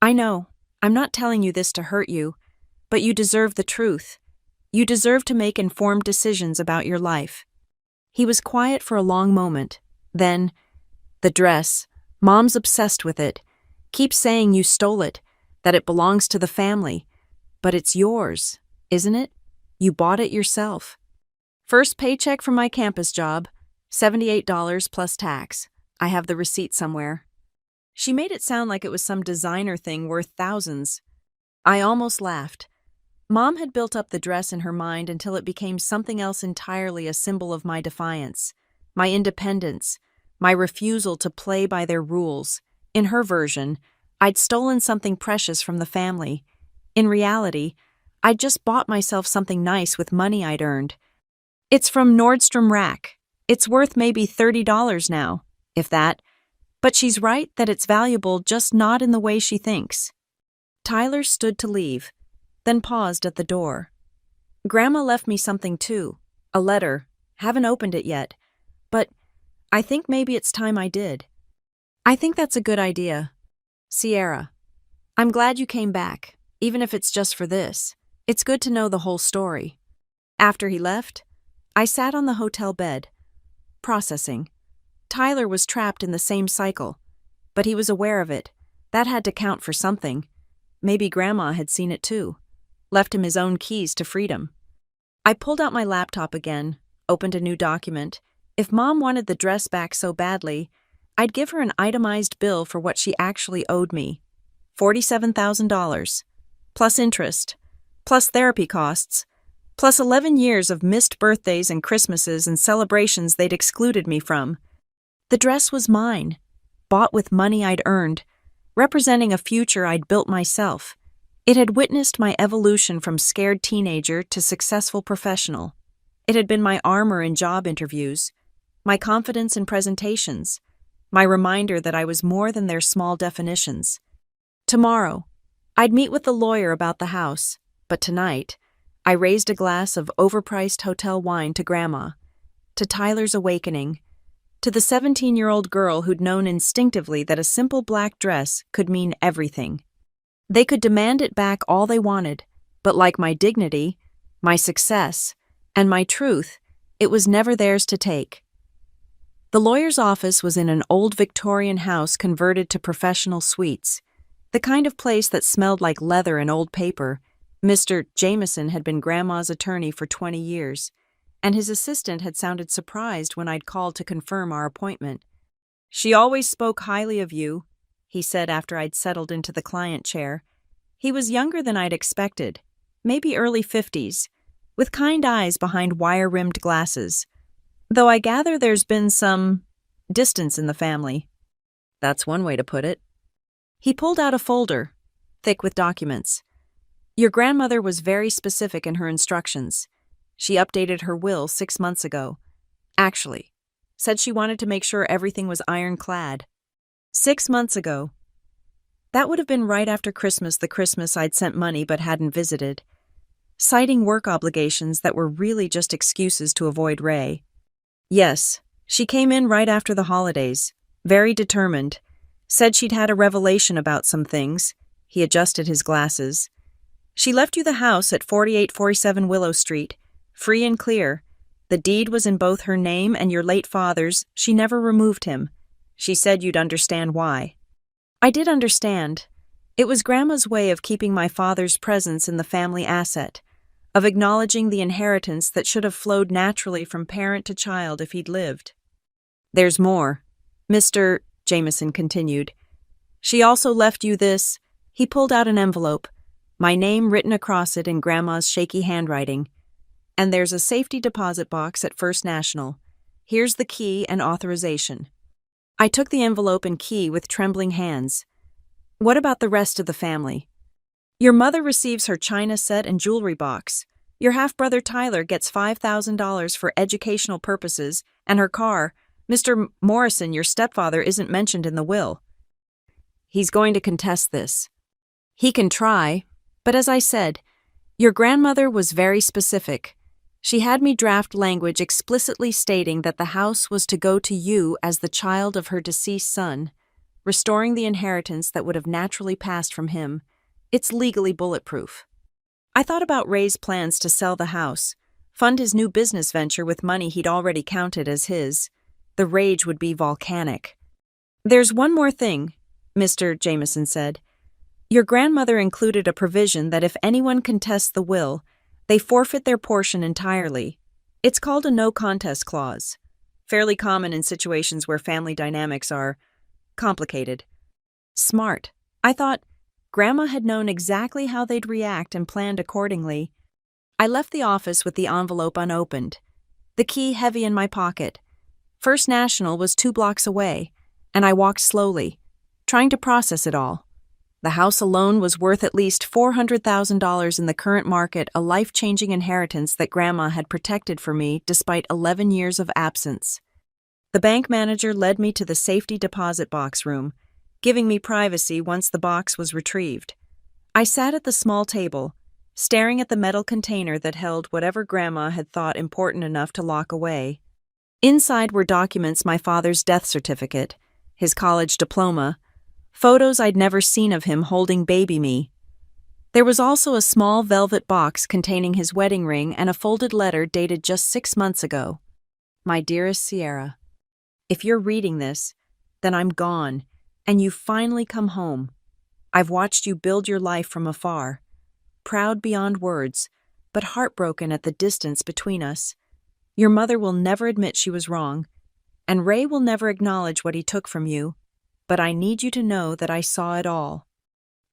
I know. I'm not telling you this to hurt you, but you deserve the truth. You deserve to make informed decisions about your life. He was quiet for a long moment. Then, the dress. Mom's obsessed with it. Keeps saying you stole it, that it belongs to the family. But it's yours, isn't it? You bought it yourself. First paycheck from my campus job, $78 plus tax. I have the receipt somewhere. She made it sound like it was some designer thing worth thousands. I almost laughed. Mom had built up the dress in her mind until it became something else entirely, a symbol of my defiance, my independence, my refusal to play by their rules. In her version, I'd stolen something precious from the family. In reality, I'd just bought myself something nice with money I'd earned. It's from Nordstrom Rack. It's worth maybe $30 now, if that. But she's right that it's valuable, just not in the way she thinks. Tyler stood to leave, then paused at the door. Grandma left me something too, a letter. Haven't opened it yet, but I think maybe it's time I did. I think that's a good idea. Sierra, I'm glad you came back, even if it's just for this. It's good to know the whole story. After he left, I sat on the hotel bed, processing. Tyler was trapped in the same cycle, but he was aware of it. That had to count for something. Maybe Grandma had seen it too, left him his own keys to freedom. I pulled out my laptop again, opened a new document. If Mom wanted the dress back so badly, I'd give her an itemized bill for what she actually owed me. $47,000, plus interest, plus therapy costs, plus 11 years of missed birthdays and Christmases and celebrations they'd excluded me from. The dress was mine, bought with money I'd earned, representing a future I'd built myself. It had witnessed my evolution from scared teenager to successful professional. It had been my armor in job interviews, my confidence in presentations, my reminder that I was more than their small definitions. Tomorrow, I'd meet with the lawyer about the house, but tonight, I raised a glass of overpriced hotel wine to Grandma, to Tyler's awakening, to the 17-year-old girl who'd known instinctively that a simple black dress could mean everything. They could demand it back all they wanted, but like my dignity, my success, and my truth, it was never theirs to take. The lawyer's office was in an old Victorian house converted to professional suites, the kind of place that smelled like leather and old paper. Mr. Jameson had been Grandma's attorney for 20 years, and his assistant had sounded surprised when I'd called to confirm our appointment. She always spoke highly of you, he said after I'd settled into the client chair. He was younger than I'd expected, maybe early 50s, with kind eyes behind wire-rimmed glasses. Though I gather there's been some distance in the family. That's one way to put it. He pulled out a folder, thick with documents. Your grandmother was very specific in her instructions. She updated her will 6 months ago. Actually, said she wanted to make sure everything was ironclad. 6 months ago. That would have been right after Christmas, the Christmas I'd sent money but hadn't visited, citing work obligations that were really just excuses to avoid Ray. Yes, she came in right after the holidays, very determined, said she'd had a revelation about some things. He adjusted his glasses. She left you the house at 4847 Willow Street, free and clear. The deed was in both her name and your late father's. She never removed him. She said you'd understand why. I did understand. It was Grandma's way of keeping my father's presence in the family asset, of acknowledging the inheritance that should have flowed naturally from parent to child if he'd lived. There's more, Mr. Jameson continued. She also left you this. He pulled out an envelope, my name written across it in Grandma's shaky handwriting. And there's a safety deposit box at First National. Here's the key and authorization. I took the envelope and key with trembling hands. What about the rest of the family? Your mother receives her china set and jewelry box. Your half-brother Tyler gets $5,000 for educational purposes, and her car. Mr. Morrison, your stepfather, isn't mentioned in the will. He's going to contest this. He can try, but as I said, your grandmother was very specific. She had me draft language explicitly stating that the house was to go to you as the child of her deceased son, restoring the inheritance that would have naturally passed from him. It's legally bulletproof. I thought about Ray's plans to sell the house, fund his new business venture with money he'd already counted as his. The rage would be volcanic. There's one more thing, Mr. Jameson said. Your grandmother included a provision that if anyone contests the will, they forfeit their portion entirely. It's called a no-contest clause, fairly common in situations where family dynamics are complicated. Smart. I thought Grandma had known exactly how they'd react and planned accordingly. I left the office with the envelope unopened, the key heavy in my pocket. First National was 2 blocks away, and I walked slowly, trying to process it all. The house alone was worth at least $400,000 in the current market, a life-changing inheritance that Grandma had protected for me despite 11 years of absence. The bank manager led me to the safety deposit box room, giving me privacy once the box was retrieved. I sat at the small table, staring at the metal container that held whatever Grandma had thought important enough to lock away. Inside were documents: my father's death certificate, his college diploma, photos I'd never seen of him holding baby me. There was also a small velvet box containing his wedding ring and a folded letter dated just 6 months ago. My dearest Sierra, if you're reading this, then I'm gone, and you've finally come home. I've watched you build your life from afar, proud beyond words, but heartbroken at the distance between us. Your mother will never admit she was wrong, and Ray will never acknowledge what he took from you, but I need you to know that I saw it all.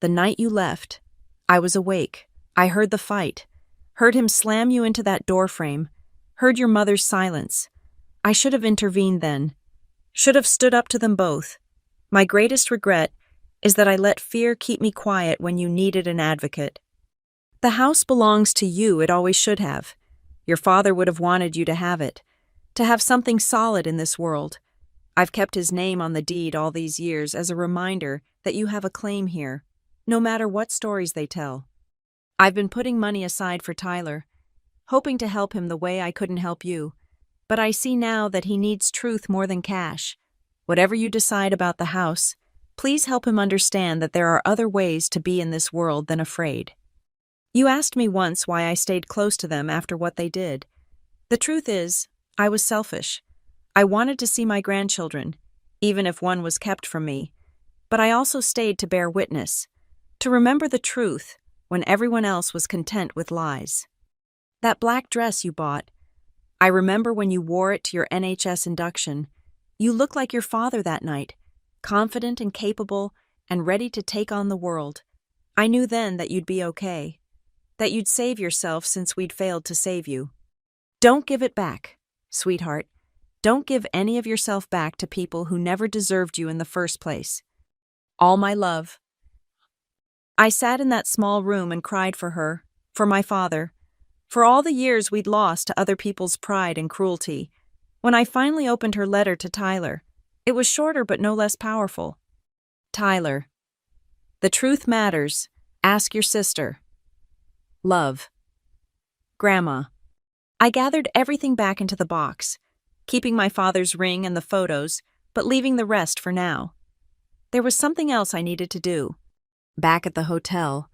The night you left, I was awake. I heard the fight, heard him slam you into that doorframe, heard your mother's silence. I should have intervened then, should have stood up to them both. My greatest regret is that I let fear keep me quiet when you needed an advocate. The house belongs to you, it always should have. Your father would have wanted you to have it, to have something solid in this world. I've kept his name on the deed all these years as a reminder that you have a claim here, no matter what stories they tell. I've been putting money aside for Tyler, hoping to help him the way I couldn't help you, but I see now that he needs truth more than cash. Whatever you decide about the house, please help him understand that there are other ways to be in this world than afraid. You asked me once why I stayed close to them after what they did. The truth is, I was selfish. I wanted to see my grandchildren, even if one was kept from me. But I also stayed to bear witness, to remember the truth when everyone else was content with lies. That black dress you bought, I remember when you wore it to your NHS induction. You looked like your father that night, confident and capable and ready to take on the world. I knew then that you'd be okay, that you'd save yourself since we'd failed to save you. Don't give it back, sweetheart. Don't give any of yourself back to people who never deserved you in the first place. All my love. I sat in that small room and cried for her, for my father, for all the years we'd lost to other people's pride and cruelty. When I finally opened her letter to Tyler, it was shorter but no less powerful. Tyler, the truth matters. Ask your sister. Love. Grandma. I gathered everything back into the box, keeping my father's ring and the photos, but leaving the rest for now. There was something else I needed to do. Back at the hotel,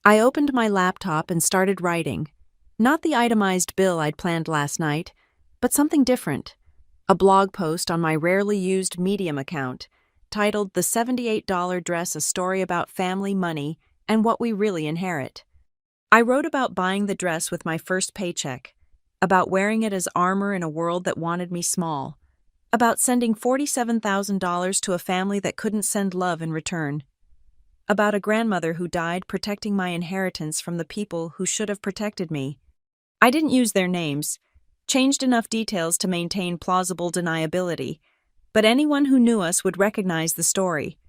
I opened my laptop and started writing. Not the itemized bill I'd planned last night, but something different. A blog post on my rarely used Medium account, titled "The $78 Dress: A Story About Family, Money, and What We Really Inherit." I wrote about buying the dress with my first paycheck, about wearing it as armor in a world that wanted me small, about sending $47,000 to a family that couldn't send love in return, about a grandmother who died protecting my inheritance from the people who should have protected me. I didn't use their names, changed enough details to maintain plausible deniability, but anyone who knew us would recognize the story.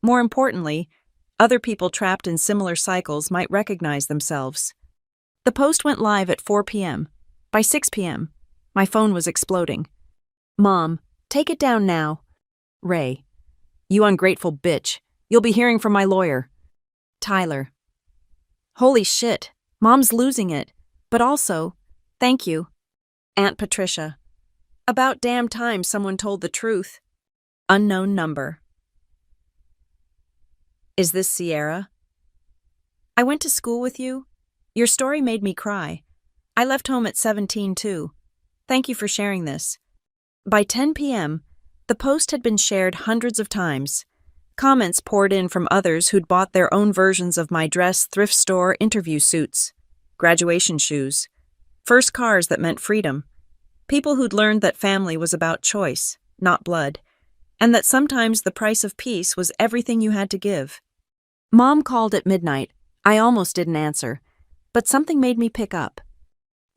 More importantly, Other people trapped in similar cycles might recognize themselves. The post went live at 4 p.m. By 6 p.m., my phone was exploding. Mom, take it down now. Ray, you ungrateful bitch. You'll be hearing from my lawyer. Tyler. Holy shit, Mom's losing it. But also, thank you. Aunt Patricia. About damn time someone told the truth. Unknown number. Is this Sierra? I went to school with you. Your story made me cry. I left home at 17 too. Thank you for sharing this. By 10 p.m., the post had been shared hundreds of times. Comments poured in from others who'd bought their own versions of my dress thrift store interview suits, graduation shoes, first cars that meant freedom, people who'd learned that family was about choice, not blood, and that sometimes the price of peace was everything you had to give. Mom called at midnight. I almost didn't answer, but something made me pick up.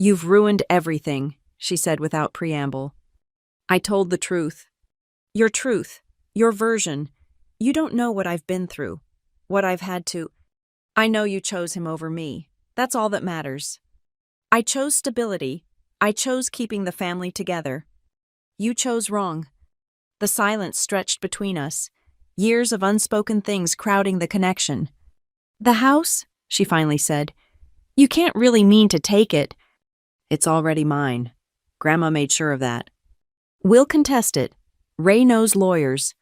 You've ruined everything, she said without preamble. I told the truth. Your version. You don't know what I've been through, what I've had to. I know you chose him over me. That's all that matters. I chose stability. I chose keeping the family together. You chose wrong. The silence stretched between us, years of unspoken things crowding the connection. The house, she finally said. You can't really mean to take it. It's already mine. Grandma made sure of that. We'll contest it. Ray knows lawyers.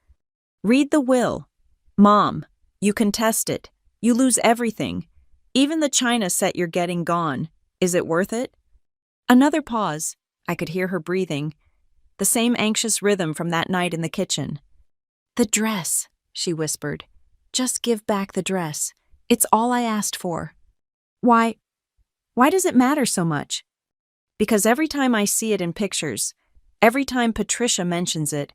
Read the will. Mom, you contest it. You lose everything. Even the china set you're getting gone. Is it worth it? Another pause. I could hear her breathing. The same anxious rhythm from that night in the kitchen. The dress, she whispered. Just give back the dress. It's all I asked for. Why does it matter so much? Because every time I see it in pictures, every time Patricia mentions it,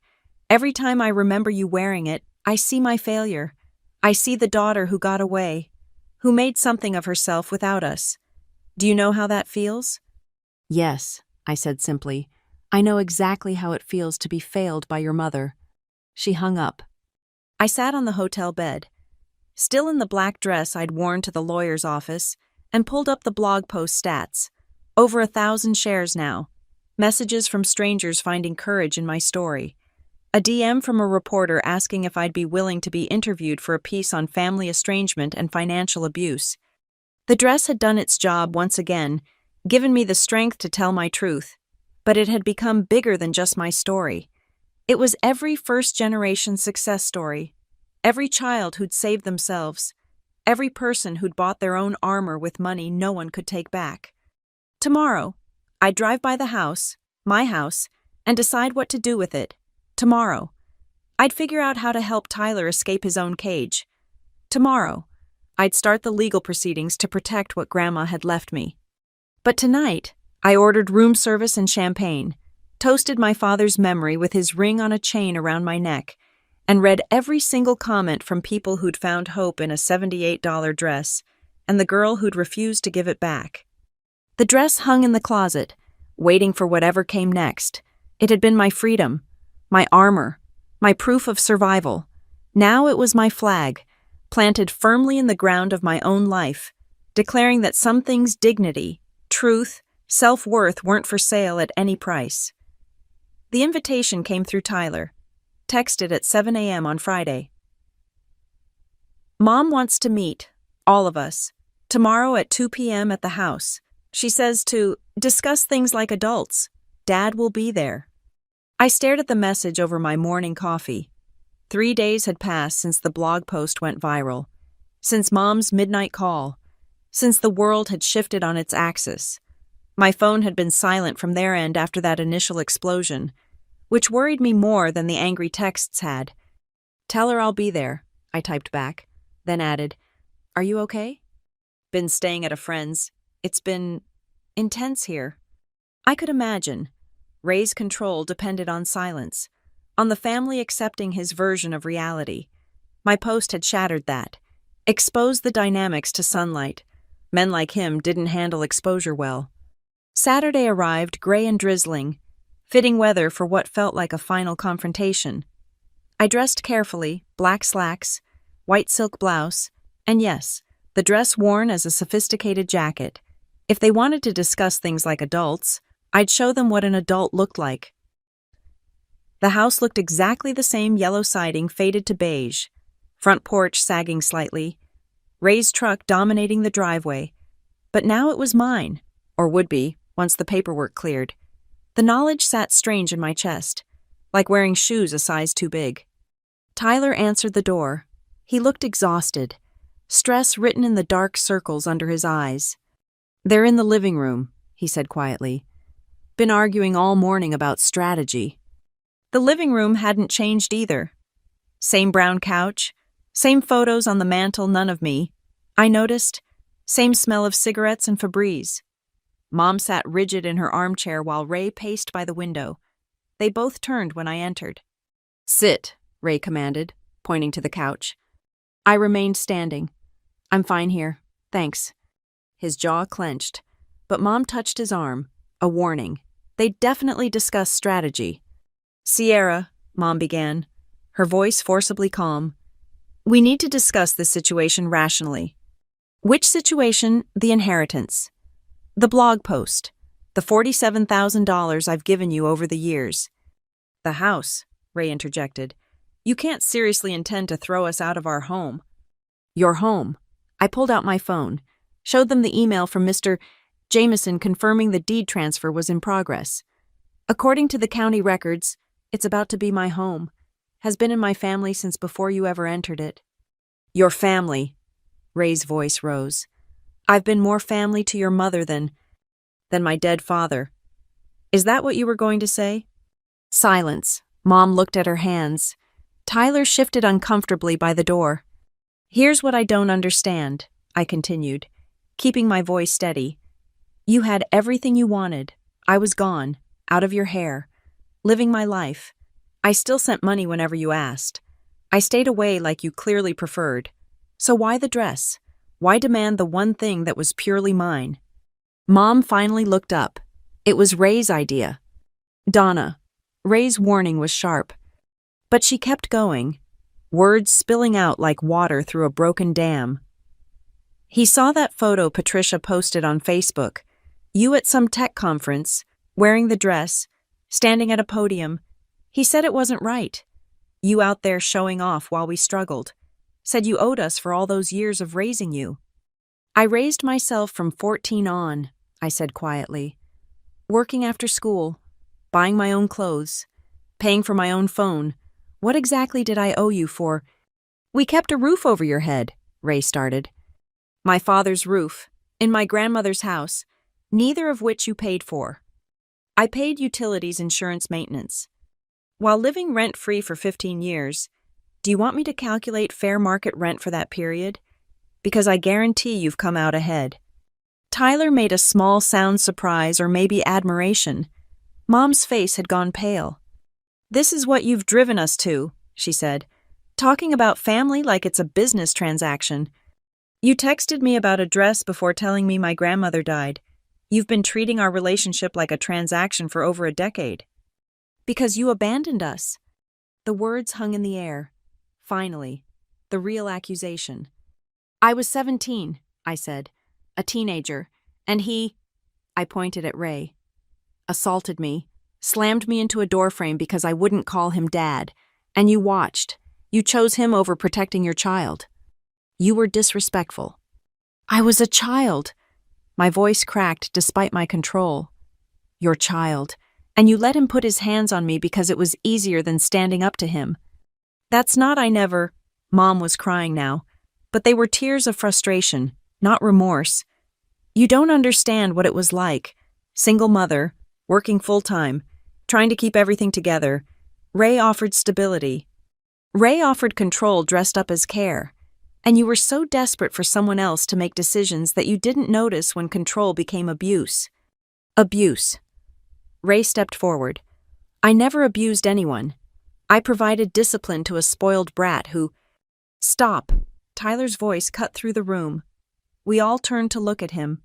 every time I remember you wearing it, I see my failure. I see the daughter who got away, who made something of herself without us. Do you know how that feels? Yes, I said simply. I know exactly how it feels to be failed by your mother. She hung up. I sat on the hotel bed, still in the black dress I'd worn to the lawyer's office, and pulled up the blog post stats. Over 1,000 shares now. Messages from strangers finding courage in my story. A DM from a reporter asking if I'd be willing to be interviewed for a piece on family estrangement and financial abuse. The dress had done its job once again, given me the strength to tell my truth, but it had become bigger than just my story. It was every first-generation success story, every child who'd saved themselves, every person who'd bought their own armor with money no one could take back. Tomorrow, I'd drive by the house, my house, and decide what to do with it. Tomorrow, I'd figure out how to help Tyler escape his own cage. Tomorrow, I'd start the legal proceedings to protect what Grandma had left me. But tonight, I ordered room service and champagne, toasted my father's memory with his ring on a chain around my neck, and read every single comment from people who'd found hope in a $78 dress and the girl who'd refused to give it back. The dress hung in the closet, waiting for whatever came next. It had been my freedom, my armor, my proof of survival. Now it was my flag, planted firmly in the ground of my own life, declaring that some things' dignity, truth, self-worth weren't for sale at any price. The invitation came through Tyler, texted at 7 a.m. on Friday. Mom wants to meet, all of us, tomorrow at 2 p.m. at the house. She says to discuss things like adults. Dad will be there. I stared at the message over my morning coffee. 3 days had passed since the blog post went viral, since Mom's midnight call, since the world had shifted on its axis. My phone had been silent from their end after that initial explosion, which worried me more than the angry texts had. Tell her I'll be there, I typed back, then added, Are you okay? Been staying at a friend's. It's been intense here. I could imagine. Ray's control depended on silence, on the family accepting his version of reality. My post had shattered that, exposed the dynamics to sunlight. Men like him didn't handle exposure well. Saturday arrived gray and drizzling, fitting weather for what felt like a final confrontation. I dressed carefully, black slacks, white silk blouse, And yes, the dress worn as a sophisticated jacket. If they wanted to discuss things like adults, I'd show them what an adult looked like. The house looked exactly the same, yellow siding faded to beige, front porch sagging slightly, Ray's truck dominating the driveway. But now it was mine, or would be, once the paperwork cleared. The knowledge sat strange in my chest, like wearing shoes a size too big. Tyler answered the door. He looked exhausted, stress written in the dark circles under his eyes. "They're in the living room," he said quietly. "Been arguing all morning about strategy." The living room hadn't changed either. Same brown couch, same photos on the mantel, none of me. I noticed. Same smell of cigarettes and Febreze. Mom sat rigid in her armchair while Ray paced by the window. They both turned when I entered. "Sit," Ray commanded, pointing to the couch. I remained standing. "I'm fine here, thanks." His jaw clenched, but Mom touched his arm, a warning. They'd definitely discussed strategy. "Sierra," Mom began, her voice forcibly calm, "we need to discuss this situation rationally." "Which situation?" "The inheritance. The blog post. The $47,000 I've given you over the years." "The house," Ray interjected. "You can't seriously intend to throw us out of our home." "Your home." I pulled out my phone, showed them the email from Mr. Jameson confirming the deed transfer was in progress. "According to the county records, it's about to be my home. Has been in my family since before you ever entered it." "Your family," Ray's voice rose. "I've been more family to your mother than my dead father. Is that what you were going to say?" Silence. Mom looked at her hands. Tyler shifted uncomfortably by the door. "Here's what I don't understand," I continued, keeping my voice steady. "You had everything you wanted. I was gone, out of your hair, living my life. I still sent money whenever you asked. I stayed away like you clearly preferred. So why the dress? Why demand the one thing that was purely mine?" Mom finally looked up. It was Ray's idea. "Donna." Ray's warning was sharp. But she kept going, words spilling out like water through a broken dam. "He saw that photo Patricia posted on Facebook. You at some tech conference, wearing the dress, standing at a podium. He said it wasn't right. You out there showing off while we struggled. Said you owed us for all those years of raising you." "I raised myself from 14 on," I said quietly. "Working after school, buying my own clothes, paying for my own phone. What exactly did I owe you for?" "We kept a roof over your head," Ray started. "My father's roof, in my grandmother's house, neither of which you paid for. I paid utilities, insurance, maintenance. While living rent-free for 15 years, do you want me to calculate fair market rent for that period? Because I guarantee you've come out ahead." Tyler made a small sound surprise or maybe admiration. Mom's face had gone pale. "This is what you've driven us to," she said, "talking about family like it's a business transaction. You texted me about a dress before telling me my grandmother died. You've been treating our relationship like a transaction for over a decade. Because you abandoned us." The words hung in the air. Finally, the real accusation. "I was 17, I said, a teenager, and he," I pointed at Ray, "assaulted me, slammed me into a doorframe because I wouldn't call him Dad, and you watched. You chose him over protecting your child. You were disrespectful." "I was a child." My voice cracked despite my control. "Your child. And you let him put his hands on me because it was easier than standing up to him." "That's not I never—" Mom was crying now, but they were tears of frustration, not remorse. "You don't understand what it was like. Single mother, working full-time, trying to keep everything together. Ray offered stability. Ray offered control dressed up as care. And you were so desperate for someone else to make decisions that you didn't notice when control became abuse." "Abuse." Ray stepped forward. "I never abused anyone. I provided discipline to a spoiled brat who—" "Stop." Tyler's voice cut through the room. We all turned to look at him.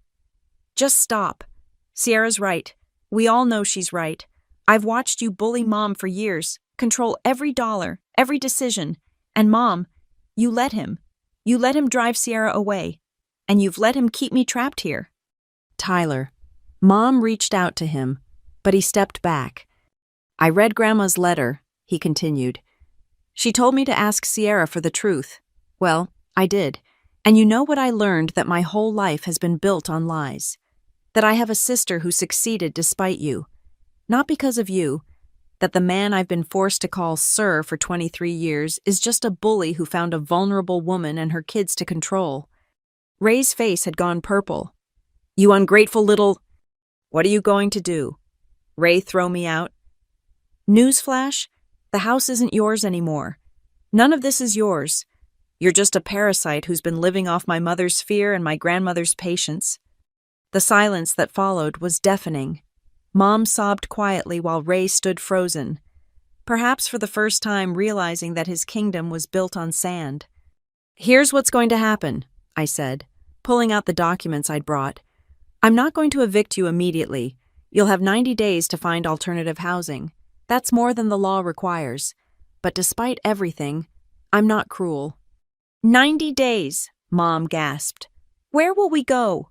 "Just stop. Sierra's right. We all know she's right. I've watched you bully Mom for years, control every dollar, every decision. And Mom, you let him. You let him drive Sierra away, and you've let him keep me trapped here. Tyler. Mom reached out to him, but he stepped back. I read Grandma's letter, he continued. She told me to ask Sierra for the truth. Well, I did. And you know what I learned? That my whole life has been built on lies. That I have a sister who succeeded despite you. Not because of you. That the man I've been forced to call Sir for 23 years is just a bully who found a vulnerable woman and her kids to control. Ray's face had gone purple. You ungrateful little... What are you going to do? Ray throw me out? Newsflash, the house isn't yours anymore. None of this is yours. You're just a parasite who's been living off my mother's fear and my grandmother's patience. The silence that followed was deafening. Mom sobbed quietly while Ray stood frozen, perhaps for the first time realizing that his kingdom was built on sand. Here's what's going to happen, I said, pulling out the documents I'd brought. I'm not going to evict you immediately. You'll have 90 days to find alternative housing. That's more than the law requires. But despite everything, I'm not cruel. 90 days, Mom gasped. Where will we go?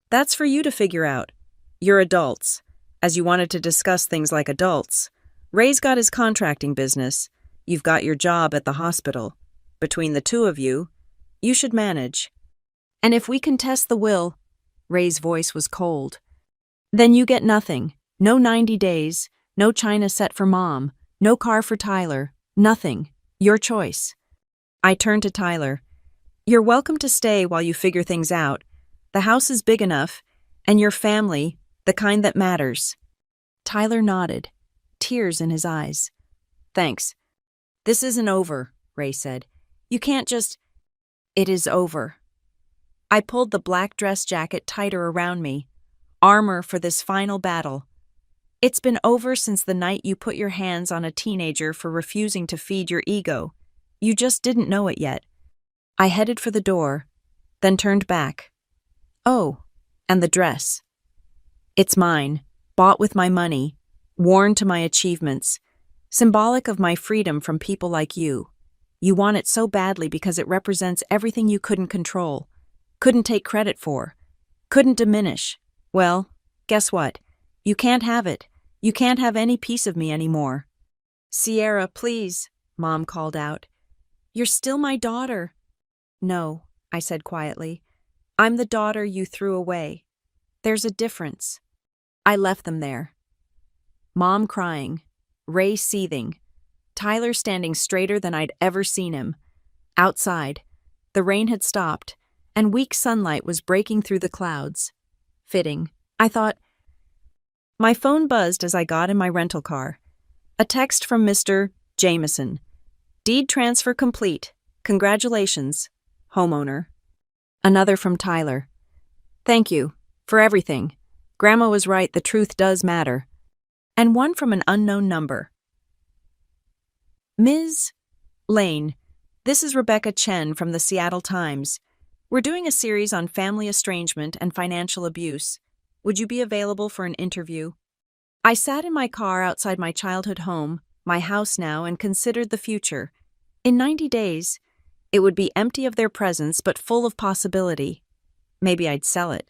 That's for you to figure out. You're adults. As you wanted to discuss things like adults. Ray's got his contracting business. You've got your job at the hospital. Between the two of you, you should manage. And if we contest the will, Ray's voice was cold, then you get nothing. No 90 days, no china set for Mom, no car for Tyler, nothing. Your choice. I turned to Tyler. You're welcome to stay while you figure things out. The house is big enough, and your family, the kind that matters. Tyler nodded, tears in his eyes. Thanks. This isn't over, Ray said. You can't just... It is over. I pulled the black dress jacket tighter around me, armor for this final battle. It's been over since the night you put your hands on a teenager for refusing to feed your ego. You just didn't know it yet. I headed for the door, then turned back. Oh, and the dress. It's mine, bought with my money, worn to my achievements, symbolic of my freedom from people like you. You want it so badly because it represents everything you couldn't control, couldn't take credit for, couldn't diminish. Well, guess what? You can't have it. You can't have any piece of me anymore. Sierra, please, Mom called out. You're still my daughter. No, I said quietly. I'm the daughter you threw away. There's a difference. I left them there. Mom crying, Ray seething, Tyler standing straighter than I'd ever seen him. Outside, the rain had stopped, and weak sunlight was breaking through the clouds. Fitting, I thought. My phone buzzed as I got in my rental car. A text from Mr. Jameson. Deed transfer complete. Congratulations, homeowner. Another from Tyler. Thank you, for everything. Grandma was right, the truth does matter. And one from an unknown number. Ms. Lane, this is Rebecca Chen from the Seattle Times. We're doing a series on family estrangement and financial abuse. Would you be available for an interview? I sat in my car outside my childhood home, my house now, and considered the future. In 90 days, it would be empty of their presence but full of possibility. Maybe I'd sell it.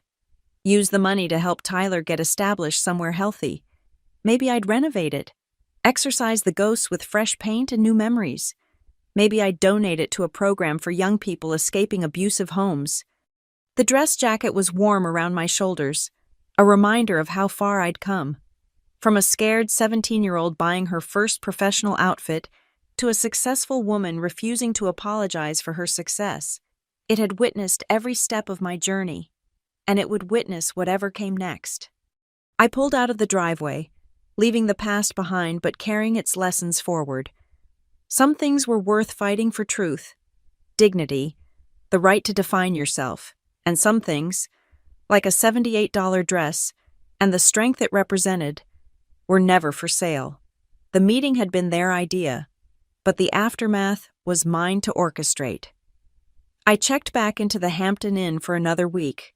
Use the money to help Tyler get established somewhere healthy. Maybe I'd renovate it. Exercise the ghosts with fresh paint and new memories. Maybe I'd donate it to a program for young people escaping abusive homes. The dress jacket was warm around my shoulders, a reminder of how far I'd come. From a scared 17-year-old buying her first professional outfit to a successful woman refusing to apologize for her success. It had witnessed every step of my journey, and it would witness whatever came next. I pulled out of the driveway, leaving the past behind but carrying its lessons forward. Some things were worth fighting for: truth, dignity, the right to define yourself, and some things, like a $78 dress and the strength it represented, were never for sale. The meeting had been their idea, but the aftermath was mine to orchestrate. I checked back into the Hampton Inn for another week,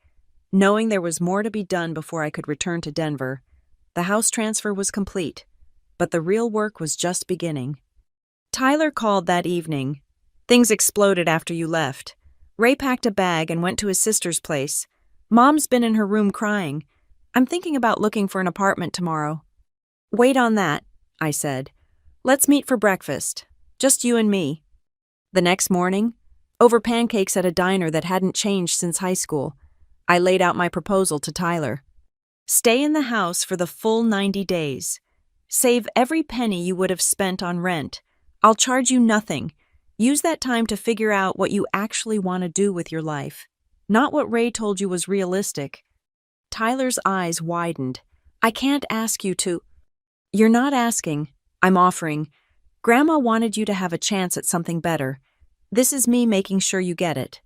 knowing there was more to be done before I could return to Denver. The house transfer was complete, but the real work was just beginning. Tyler called that evening. Things exploded after you left. Ray packed a bag and went to his sister's place. Mom's been in her room crying. I'm thinking about looking for an apartment tomorrow. Wait on that, I said. Let's meet for breakfast. Just you and me. The next morning, over pancakes at a diner that hadn't changed since high school, I laid out my proposal to Tyler. Stay in the house for the full 90 days. Save every penny you would have spent on rent. I'll charge you nothing. Use that time to figure out what you actually want to do with your life, not what Ray told you was realistic. Tyler's eyes widened. I can't ask you to. You're not asking. I'm offering. Grandma wanted you to have a chance at something better. This is me making sure you get it.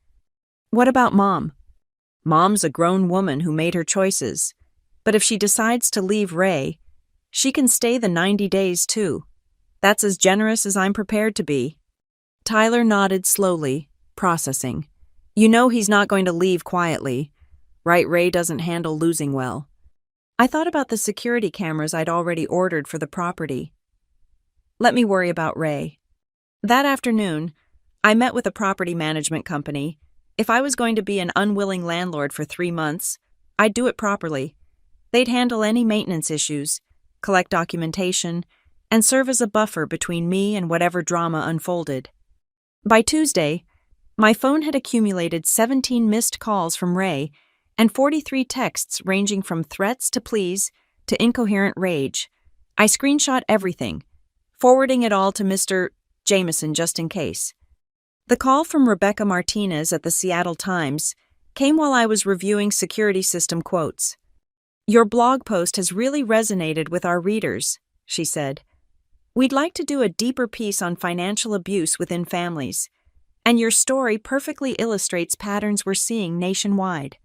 What about Mom? Mom's a grown woman who made her choices. But if she decides to leave Ray, she can stay the 90 days too. That's as generous as I'm prepared to be. Tyler nodded slowly, processing. You know he's not going to leave quietly. Right, Ray doesn't handle losing well. I thought about the security cameras I'd already ordered for the property. Let me worry about Ray. That afternoon, I met with a property management company. If I was going to be an unwilling landlord for 3 months, I'd do it properly. They'd handle any maintenance issues, collect documentation, and serve as a buffer between me and whatever drama unfolded. By Tuesday, my phone had accumulated 17 missed calls from Ray and 43 texts ranging from threats to pleas to incoherent rage. I screenshot everything, forwarding it all to Mr. Jameson just in case. The call from Rebecca Martinez at the Seattle Times came while I was reviewing security system quotes. Your blog post has really resonated with our readers, she said. We'd like to do a deeper piece on financial abuse within families, and your story perfectly illustrates patterns we're seeing nationwide.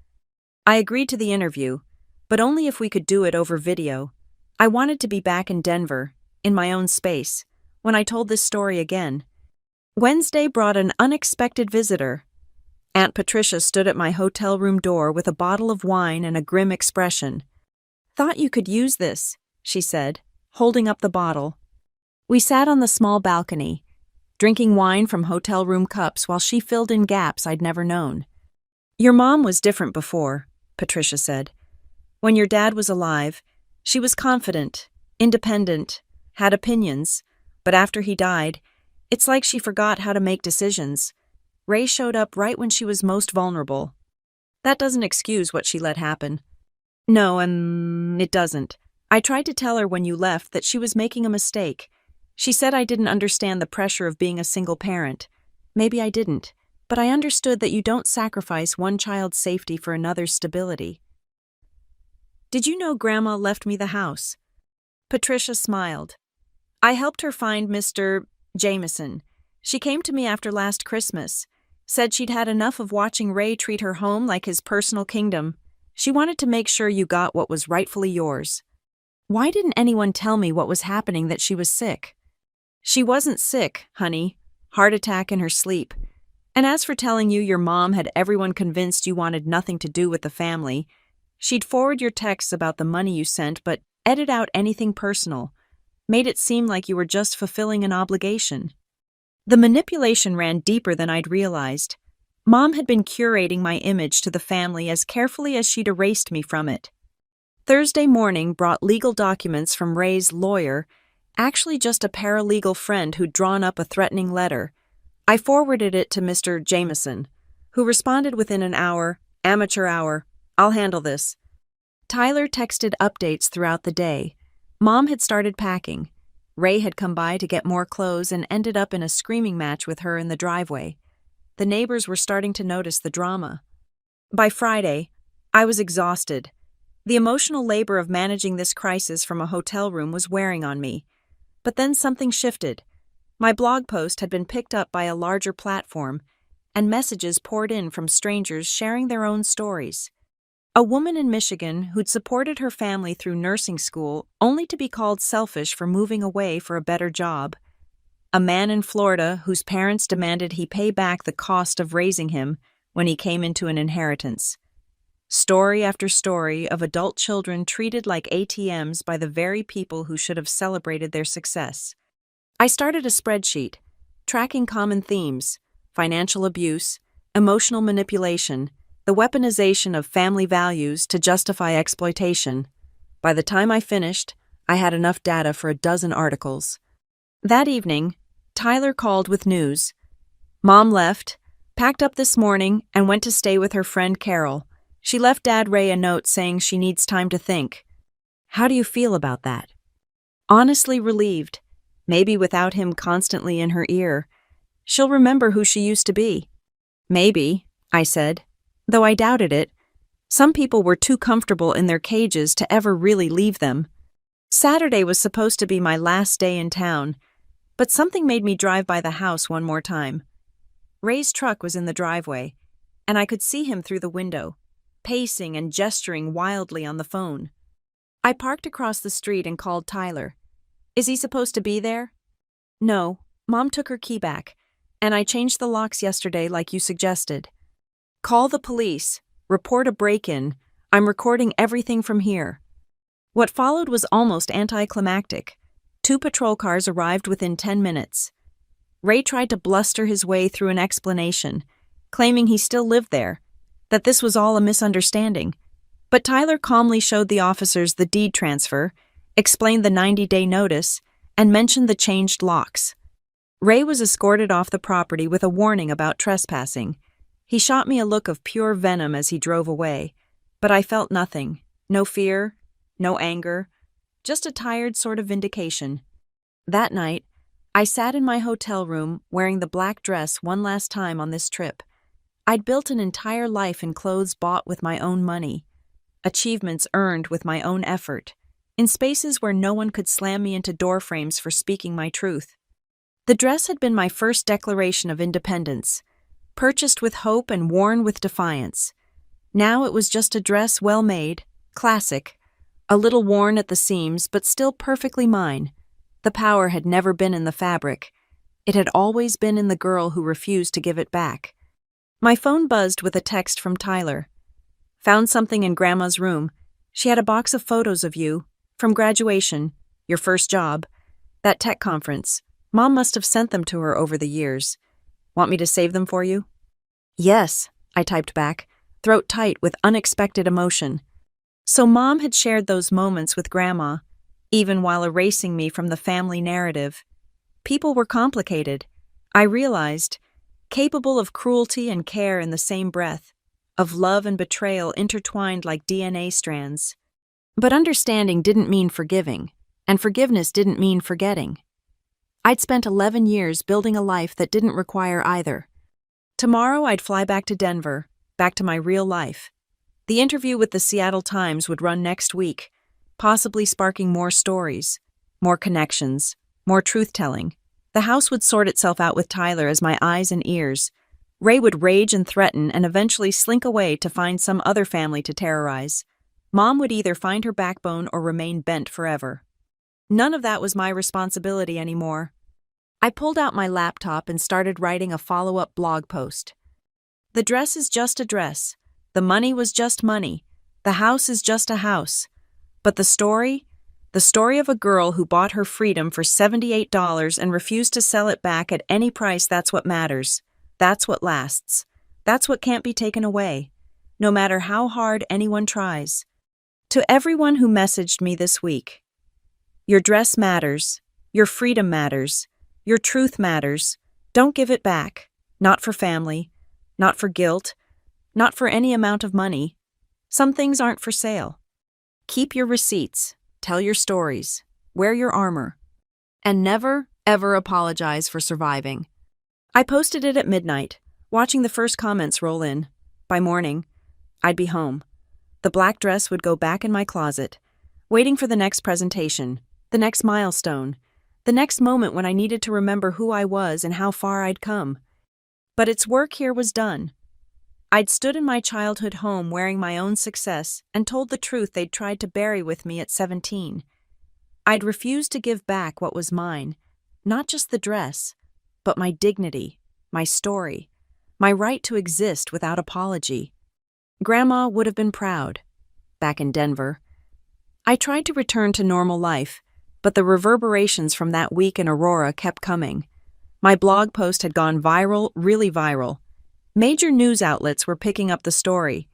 I agreed to the interview, but only if we could do it over video. I wanted to be back in Denver, in my own space, when I told this story again. Wednesday brought an unexpected visitor. Aunt Patricia stood at my hotel room door with a bottle of wine and a grim expression. Thought you could use this, she said, holding up the bottle. We sat on the small balcony, drinking wine from hotel room cups while she filled in gaps I'd never known. Your mom was different before, Patricia said. When your dad was alive, she was confident, independent, had opinions, but after he died, it's like she forgot how to make decisions. Ray showed up right when she was most vulnerable. That doesn't excuse what she let happen. No, it doesn't. I tried to tell her when you left that she was making a mistake. She said I didn't understand the pressure of being a single parent. Maybe I didn't, but I understood that you don't sacrifice one child's safety for another's stability. Did you know Grandma left me the house? Patricia smiled. I helped her find Mr. Jameson. She came to me after last Christmas, said she'd had enough of watching Ray treat her home like his personal kingdom. She wanted to make sure you got what was rightfully yours. Why didn't anyone tell me what was happening, that she was sick? She wasn't sick, honey. Heart attack in her sleep. And as for telling you your mom had everyone convinced you wanted nothing to do with the family, she'd forward your texts about the money you sent but edit out anything personal, made it seem like you were just fulfilling an obligation. The manipulation ran deeper than I'd realized. Mom had been curating my image to the family as carefully as she'd erased me from it. Thursday morning brought legal documents from Ray's lawyer, actually just a paralegal friend who'd drawn up a threatening letter. I forwarded it to Mr. Jameson, who responded within an hour, amateur hour, I'll handle this. Tyler texted updates throughout the day. Mom had started packing. Ray had come by to get more clothes and ended up in a screaming match with her in the driveway. The neighbors were starting to notice the drama. By Friday, I was exhausted. The emotional labor of managing this crisis from a hotel room was wearing on me. But then something shifted. My blog post had been picked up by a larger platform, and messages poured in from strangers sharing their own stories. A woman in Michigan who'd supported her family through nursing school only to be called selfish for moving away for a better job. A man in Florida whose parents demanded he pay back the cost of raising him when he came into an inheritance. Story after story of adult children treated like ATMs by the very people who should have celebrated their success. I started a spreadsheet, tracking common themes, financial abuse, emotional manipulation, the weaponization of family values to justify exploitation. By the time I finished, I had enough data for a dozen articles. That evening, Tyler called with news. Mom left, packed up this morning, and went to stay with her friend Carol. She left Dad Ray a note saying she needs time to think. How do you feel about that? Honestly relieved. Maybe without him constantly in her ear, she'll remember who she used to be. Maybe, I said, though I doubted it. Some people were too comfortable in their cages to ever really leave them. Saturday was supposed to be my last day in town, but something made me drive by the house one more time. Ray's truck was in the driveway, and I could see him through the window, pacing and gesturing wildly on the phone. I parked across the street and called Tyler. Is he supposed to be there? No, Mom took her key back, and I changed the locks yesterday like you suggested. Call the police, report a break-in. I'm recording everything from here. What followed was almost anticlimactic. 2 patrol cars arrived within 10 minutes. Ray tried to bluster his way through an explanation, claiming he still lived there, that this was all a misunderstanding. But Tyler calmly showed the officers the deed transfer, explained the 90-day notice, and mentioned the changed locks. Ray was escorted off the property with a warning about trespassing. He shot me a look of pure venom as he drove away, but I felt nothing. No fear, no anger, just a tired sort of vindication. That night, I sat in my hotel room wearing the black dress one last time on this trip. I'd built an entire life in clothes bought with my own money, achievements earned with my own effort, in spaces where no one could slam me into door frames for speaking my truth. The dress had been my first declaration of independence, purchased with hope and worn with defiance. Now it was just a dress well made, classic, a little worn at the seams but still perfectly mine. The power had never been in the fabric. It had always been in the girl who refused to give it back. My phone buzzed with a text from Tyler. Found something in Grandma's room. She had a box of photos of you, from graduation, your first job, that tech conference. Mom must have sent them to her over the years. Want me to save them for you? Yes, I typed back, throat tight with unexpected emotion. So Mom had shared those moments with Grandma, even while erasing me from the family narrative. People were complicated, I realized, capable of cruelty and care in the same breath, of love and betrayal intertwined like DNA strands. But understanding didn't mean forgiving, and forgiveness didn't mean forgetting. I'd spent 11 years building a life that didn't require either. Tomorrow I'd fly back to Denver, back to my real life. The interview with the Seattle Times would run next week, possibly sparking more stories, more connections, more truth-telling. The house would sort itself out with Tyler as my eyes and ears. Ray would rage and threaten and eventually slink away to find some other family to terrorize. Mom would either find her backbone or remain bent forever. None of that was my responsibility anymore. I pulled out my laptop and started writing a follow-up blog post. The dress is just a dress. The money was just money. The house is just a house. But the story of a girl who bought her freedom for $78 and refused to sell it back at any price, that's what matters. That's what lasts. That's what can't be taken away, no matter how hard anyone tries. To everyone who messaged me this week, your dress matters. Your freedom matters. Your truth matters. Don't give it back. Not for family. Not for guilt. Not for any amount of money. Some things aren't for sale. Keep your receipts. Tell your stories. Wear your armor. And never, ever apologize for surviving. I posted it at midnight, watching the first comments roll in. By morning, I'd be home. The black dress would go back in my closet, waiting for the next presentation, the next milestone, the next moment when I needed to remember who I was and how far I'd come. But its work here was done. I'd stood in my childhood home wearing my own success and told the truth they'd tried to bury with me at 17. I'd refused to give back what was mine, not just the dress, but my dignity, my story, my right to exist without apology. Grandma would have been proud, back in Denver. I tried to return to normal life, but the reverberations from that week in Aurora kept coming. My blog post had gone viral, really viral. Major news outlets were picking up the story,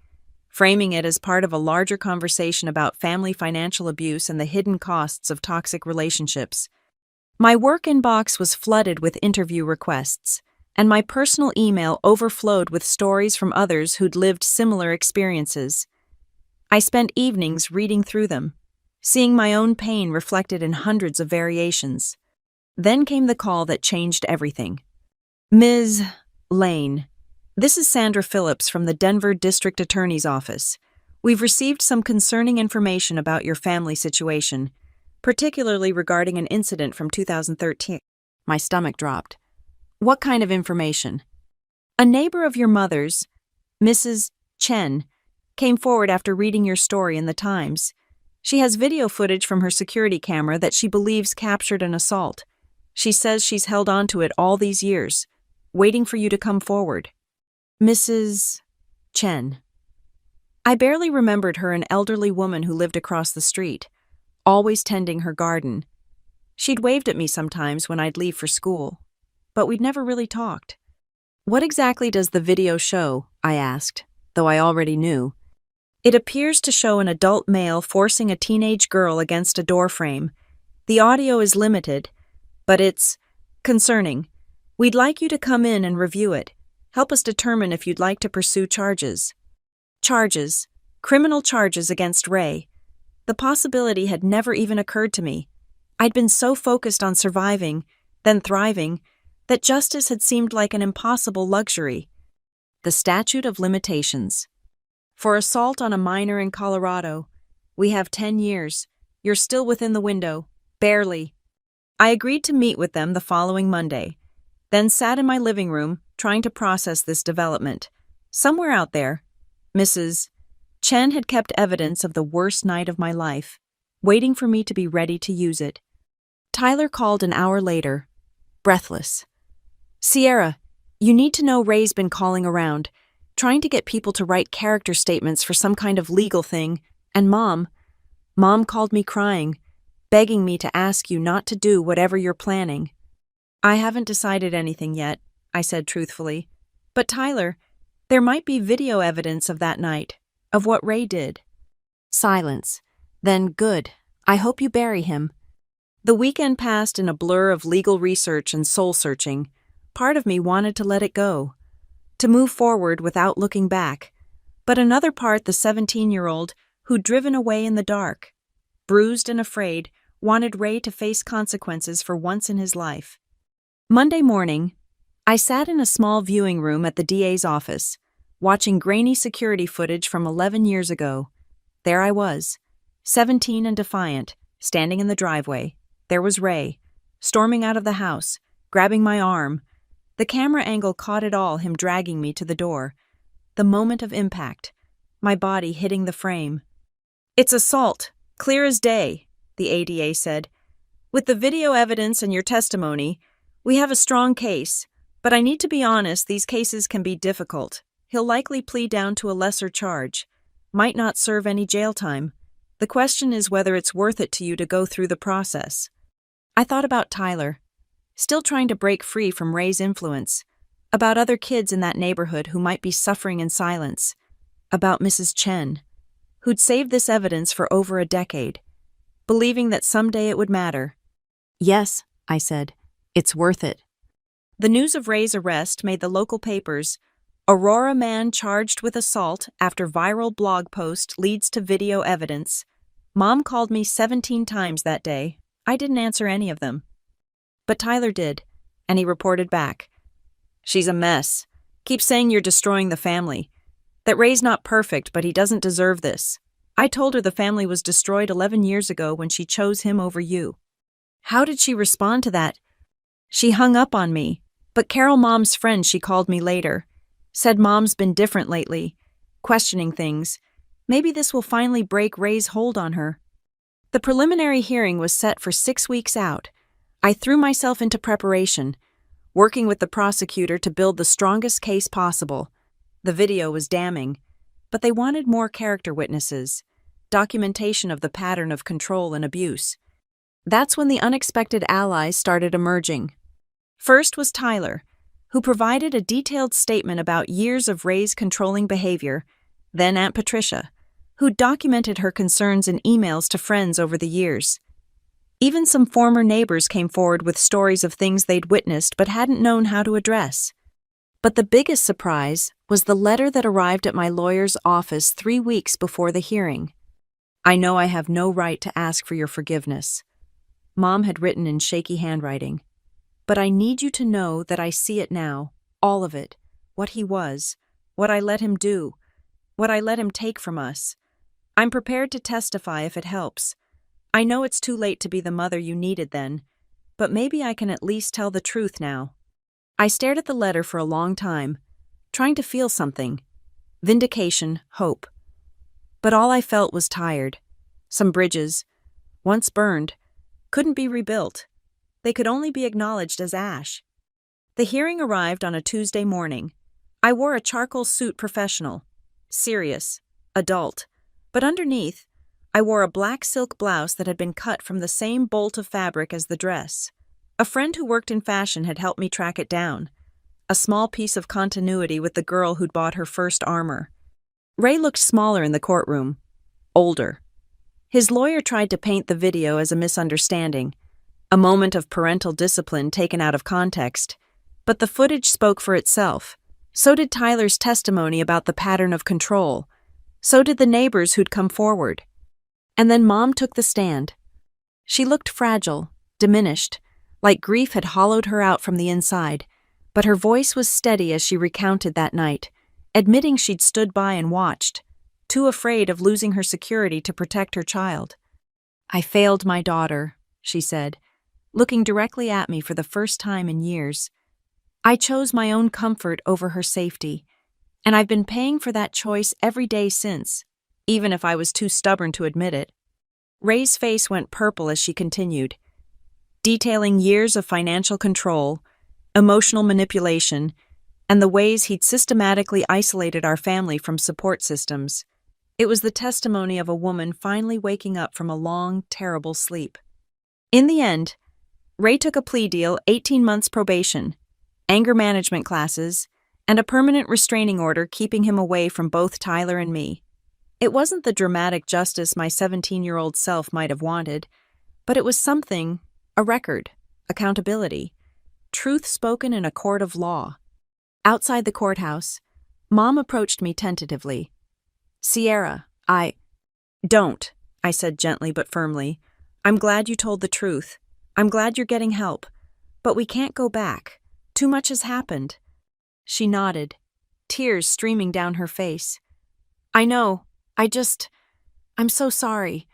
framing it as part of a larger conversation about family financial abuse and the hidden costs of toxic relationships. My work inbox was flooded with interview requests, and my personal email overflowed with stories from others who'd lived similar experiences. I spent evenings reading through them, seeing my own pain reflected in hundreds of variations. Then came the call that changed everything. Ms. Lane, this is Sandra Phillips from the Denver District Attorney's Office. We've received some concerning information about your family situation, particularly regarding an incident from 2013. My stomach dropped. What kind of information? A neighbor of your mother's, Mrs. Chen, came forward after reading your story in the Times. She has video footage from her security camera that she believes captured an assault. She says she's held on to it all these years, waiting for you to come forward. Mrs. Chen. I barely remembered her, an elderly woman who lived across the street, always tending her garden. She'd waved at me sometimes when I'd leave for school, but we'd never really talked. What exactly does the video show? I asked, though I already knew. It appears to show an adult male forcing a teenage girl against a doorframe. The audio is limited, but it's concerning. We'd like you to come in and review it. Help us determine if you'd like to pursue charges. Charges. Criminal charges against Ray. The possibility had never even occurred to me. I'd been so focused on surviving, then thriving, that justice had seemed like an impossible luxury. The statute of limitations. For assault on a minor in Colorado, we have 10 years. You're still within the window. Barely. I agreed to meet with them the following Monday, then sat in my living room trying to process this development. Somewhere out there, Mrs. Chen had kept evidence of the worst night of my life, waiting for me to be ready to use it. Tyler called an hour later, breathless. Sierra, you need to know Ray's been calling around, trying to get people to write character statements for some kind of legal thing, and Mom called me crying, begging me to ask you not to do whatever you're planning. I haven't decided anything yet, I said truthfully. But Tyler, there might be video evidence of that night, of what Ray did. Silence. Then good. I hope you bury him. The weekend passed in a blur of legal research and soul-searching. Part of me wanted to let it go, to move forward without looking back. But another part, the 17-year-old, who'd driven away in the dark, bruised and afraid, wanted Ray to face consequences for once in his life. Monday morning, I sat in a small viewing room at the DA's office, watching grainy security footage from 11 years ago. There I was, 17 and defiant, standing in the driveway. There was Ray, storming out of the house, grabbing my arm. The camera angle caught it all, him dragging me to the door. The moment of impact, my body hitting the frame. It's assault, clear as day, the ADA said. With the video evidence and your testimony, we have a strong case. But I need to be honest, these cases can be difficult. He'll likely plead down to a lesser charge. Might not serve any jail time. The question is whether it's worth it to you to go through the process. I thought about Tyler, still trying to break free from Ray's influence, about other kids in that neighborhood who might be suffering in silence, about Mrs. Chen, who'd saved this evidence for over a decade, believing that someday it would matter. Yes, I said, it's worth it. The news of Ray's arrest made the local papers. Aurora man charged with assault after viral blog post leads to video evidence. Mom called me 17 times that day. I didn't answer any of them. But Tyler did, and he reported back. She's a mess. Keeps saying you're destroying the family. That Ray's not perfect, but he doesn't deserve this. I told her the family was destroyed 11 years ago when she chose him over you. How did she respond to that? She hung up on me. But Carol, Mom's friend, she called me later. Said Mom's been different lately, questioning things. Maybe this will finally break Ray's hold on her. The preliminary hearing was set for 6 weeks out. I threw myself into preparation, working with the prosecutor to build the strongest case possible. The video was damning, but they wanted more character witnesses, documentation of the pattern of control and abuse. That's when the unexpected allies started emerging. First was Tyler, who provided a detailed statement about years of Ray's controlling behavior, then Aunt Patricia, who documented her concerns in emails to friends over the years. Even some former neighbors came forward with stories of things they'd witnessed but hadn't known how to address. But the biggest surprise was the letter that arrived at my lawyer's office 3 weeks before the hearing. "I know I have no right to ask for your forgiveness," Mom had written in shaky handwriting. "But I need you to know that I see it now, all of it, what he was, what I let him do, what I let him take from us. I'm prepared to testify if it helps. I know it's too late to be the mother you needed then, but maybe I can at least tell the truth now." I stared at the letter for a long time, trying to feel something. Vindication, hope. But all I felt was tired. Some bridges, once burned, couldn't be rebuilt. They could only be acknowledged as ash. The hearing arrived on a Tuesday morning. I wore a charcoal suit professional, serious, adult, but underneath, I wore a black silk blouse that had been cut from the same bolt of fabric as the dress. A friend who worked in fashion had helped me track it down, a small piece of continuity with the girl who'd bought her first armor. Ray looked smaller in the courtroom, older. His lawyer tried to paint the video as a misunderstanding, a moment of parental discipline taken out of context, but the footage spoke for itself. So did Tyler's testimony about the pattern of control. So did the neighbors who'd come forward. And then Mom took the stand. She looked fragile, diminished, like grief had hollowed her out from the inside, but her voice was steady as she recounted that night, admitting she'd stood by and watched, too afraid of losing her security to protect her child. "I failed my daughter," she said, looking directly at me for the first time in years. "I chose my own comfort over her safety, and I've been paying for that choice every day since, even if I was too stubborn to admit it." Ray's face went purple as she continued, detailing years of financial control, emotional manipulation, and the ways he'd systematically isolated our family from support systems. It was the testimony of a woman finally waking up from a long, terrible sleep. In the end, Ray took a plea deal, 18 months probation, anger management classes, and a permanent restraining order keeping him away from both Tyler and me. It wasn't the dramatic justice my 17-year-old self might have wanted, but it was something, a record, accountability, truth spoken in a court of law. Outside the courthouse, Mom approached me tentatively. "Sierra, Don't," I said gently but firmly. "I'm glad you told the truth. I'm glad you're getting help. But we can't go back. Too much has happened." She nodded, tears streaming down her face. "I know. I'm so sorry.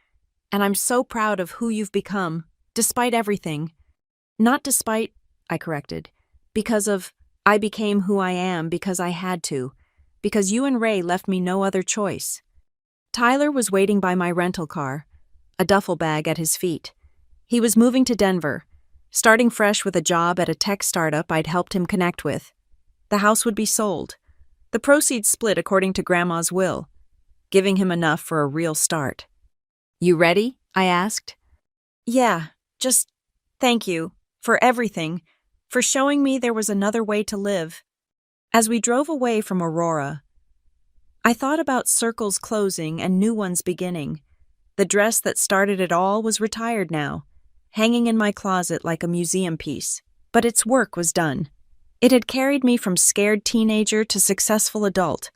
And I'm so proud of who you've become, despite everything." "Not despite," I corrected. I became who I am because I had to. Because you and Ray left me no other choice." Tyler was waiting by my rental car, a duffel bag at his feet. He was moving to Denver, starting fresh with a job at a tech startup I'd helped him connect with. The house would be sold. The proceeds split according to Grandma's will, giving him enough for a real start. "You ready?" I asked. "Yeah, just thank you for everything, for showing me there was another way to live." As we drove away from Aurora, I thought about circles closing and new ones beginning. The dress that started it all was retired now, hanging in my closet like a museum piece, but its work was done. It had carried me from scared teenager to successful adult,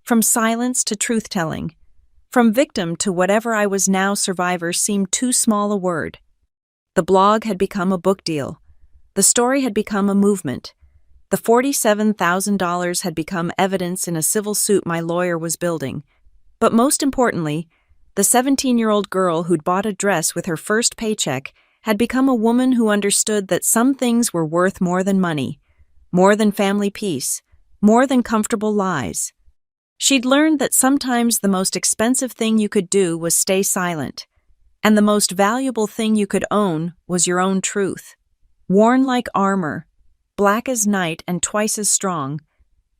from silence to truth-telling, from victim to whatever I was now survivor seemed too small a word. The blog had become a book deal. The story had become a movement. The $47,000 had become evidence in a civil suit my lawyer was building. But most importantly, the 17-year-old girl who'd bought a dress with her first paycheck had become a woman who understood that some things were worth more than money, more than family peace, more than comfortable lies. She'd learned that sometimes the most expensive thing you could do was stay silent, and the most valuable thing you could own was your own truth. Worn like armor, black as night and twice as strong,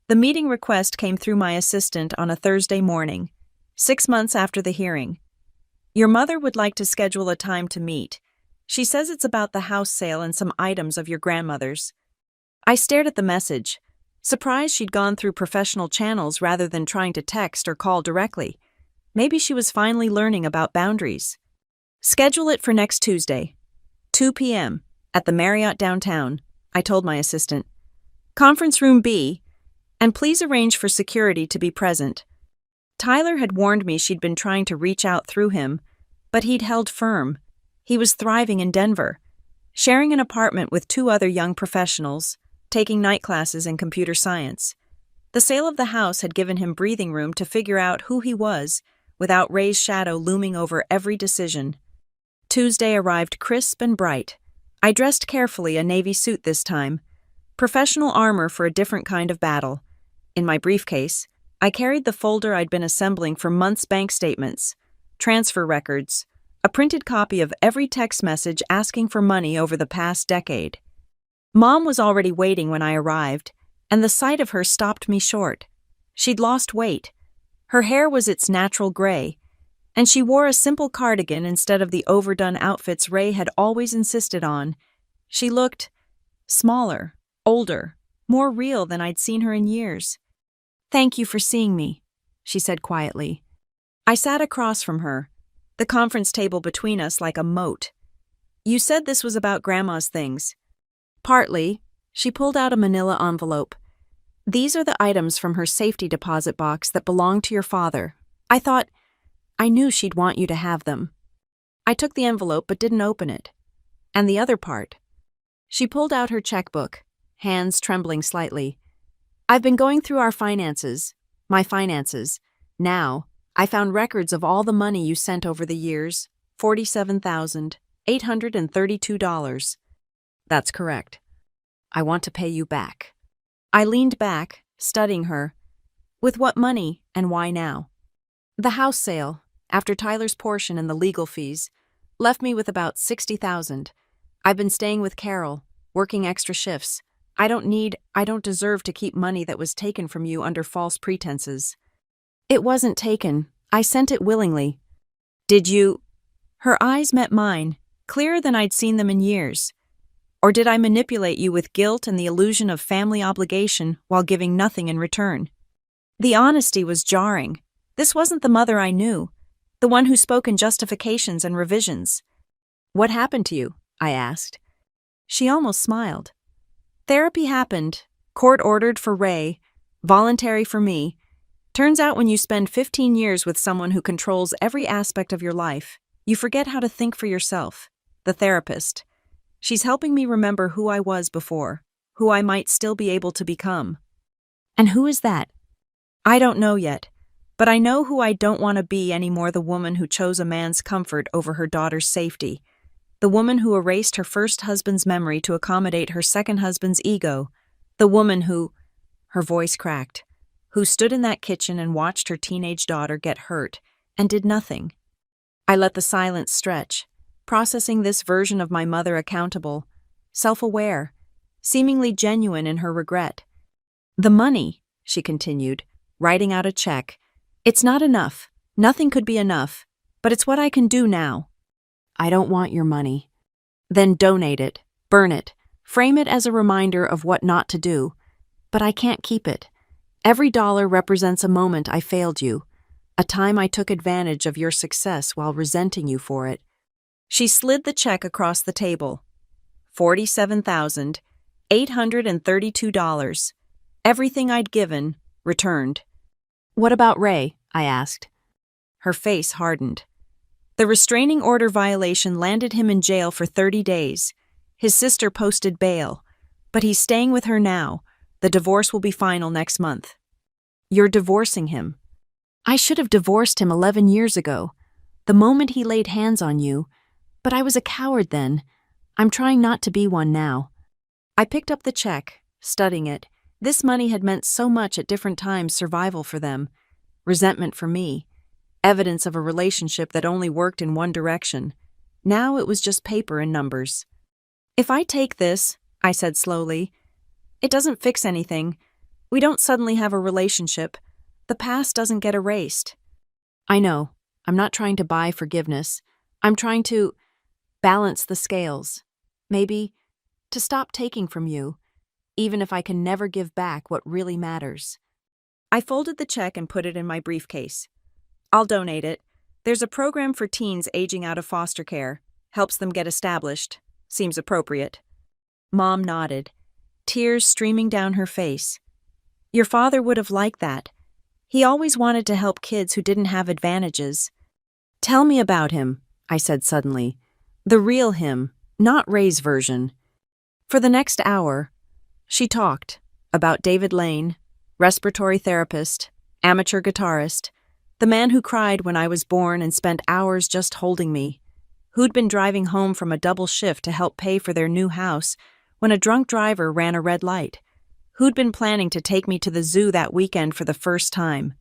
the meeting request came through my assistant on a Thursday morning, 6 months after the hearing. "Your mother would like to schedule a time to meet. She says it's about the house sale and some items of your grandmother's." I stared at the message, surprised she'd gone through professional channels rather than trying to text or call directly. Maybe she was finally learning about boundaries. Schedule it for next Tuesday, 2 p.m., at the Marriott downtown, I told my assistant. Conference room B, and please arrange for security to be present. Tyler had warned me she'd been trying to reach out through him, but he'd held firm. He was thriving in Denver, sharing an apartment with 2 other young professionals, taking night classes in computer science. The sale of the house had given him breathing room to figure out who he was without Ray's shadow looming over every decision. Tuesday arrived crisp and bright. I dressed carefully, a navy suit this time, professional armor for a different kind of battle. In my briefcase, I carried the folder I'd been assembling for months' bank statements, transfer records, a printed copy of every text message asking for money over the past decade. Mom was already waiting when I arrived, and the sight of her stopped me short. She'd lost weight. Her hair was its natural gray, and she wore a simple cardigan instead of the overdone outfits Ray had always insisted on. She looked smaller, older, more real than I'd seen her in years. "Thank you for seeing me," she said quietly. I sat across from her, the conference table between us like a moat. "You said this was about Grandma's things." "Partly." She pulled out a manila envelope. "These are the items from her safety deposit box that belong to your father. I knew she'd want you to have them." I took the envelope but didn't open it. "And the other part?" She pulled out her checkbook, hands trembling slightly. "I've been going through our finances, my finances. Now, I found records of all the money you sent over the years, $47,832. "That's correct. I want to pay you back." I leaned back, studying her. "With what money and why now?" "The house sale, after Tyler's portion and the legal fees, left me with about $60,000. I've been staying with Carol, working extra shifts. I don't deserve to keep money that was taken from you under false pretenses." "It wasn't taken. I sent it willingly." "Did you—" Her eyes met mine, clearer than I'd seen them in years. "Or did I manipulate you with guilt and the illusion of family obligation while giving nothing in return?" The honesty was jarring. This wasn't the mother I knew, the one who spoke in justifications and revisions. "What happened to you?" I asked. She almost smiled. "Therapy happened, court-ordered for Ray, voluntary for me. Turns out when you spend 15 years with someone who controls every aspect of your life, you forget how to think for yourself." The therapist. "She's helping me remember who I was before, who I might still be able to become." "And who is that?" "I don't know yet, but I know who I don't want to be anymore. The woman who chose a man's comfort over her daughter's safety. The woman who erased her first husband's memory to accommodate her second husband's ego. The woman who—" her voice cracked, "who stood in that kitchen and watched her teenage daughter get hurt and did nothing." I let the silence stretch, processing this version of my mother accountable, self-aware, seemingly genuine in her regret. "The money," she continued, writing out a check. "It's not enough. Nothing could be enough. But it's what I can do now." "I don't want your money." "Then donate it, burn it, frame it as a reminder of what not to do. But I can't keep it. Every dollar represents a moment I failed you, a time I took advantage of your success while resenting you for it." She slid the check across the table. $47,832. Everything I'd given, returned. "What about Ray?" I asked. Her face hardened. "The restraining order violation landed him in jail for 30 days. His sister posted bail, but he's staying with her now. The divorce will be final next month." "You're divorcing him." "I should have divorced him 11 years ago, the moment he laid hands on you, but I was a coward then. I'm trying not to be one now." I picked up the check, studying it. This money had meant so much at different times, survival for them, resentment for me, evidence of a relationship that only worked in one direction. Now it was just paper and numbers. "If I take this," I said slowly, "it doesn't fix anything. We don't suddenly have a relationship. The past doesn't get erased." "I know. I'm not trying to buy forgiveness. I'm trying to balance the scales. Maybe to stop taking from you, even if I can never give back what really matters. I folded the check and put it in my briefcase. I'll donate it. There's a program for teens aging out of foster care. Helps them get established. Seems appropriate. Mom nodded, tears streaming down her face. Your father would have liked that. He always wanted to help kids who didn't have advantages. Tell me about him, I said suddenly. The real him, not Ray's version. For the next hour, she talked about David Lane, respiratory therapist, amateur guitarist, the man who cried when I was born and spent hours just holding me, who'd been driving home from a double shift to help pay for their new house when a drunk driver ran a red light, who'd been planning to take me to the zoo that weekend for the first time.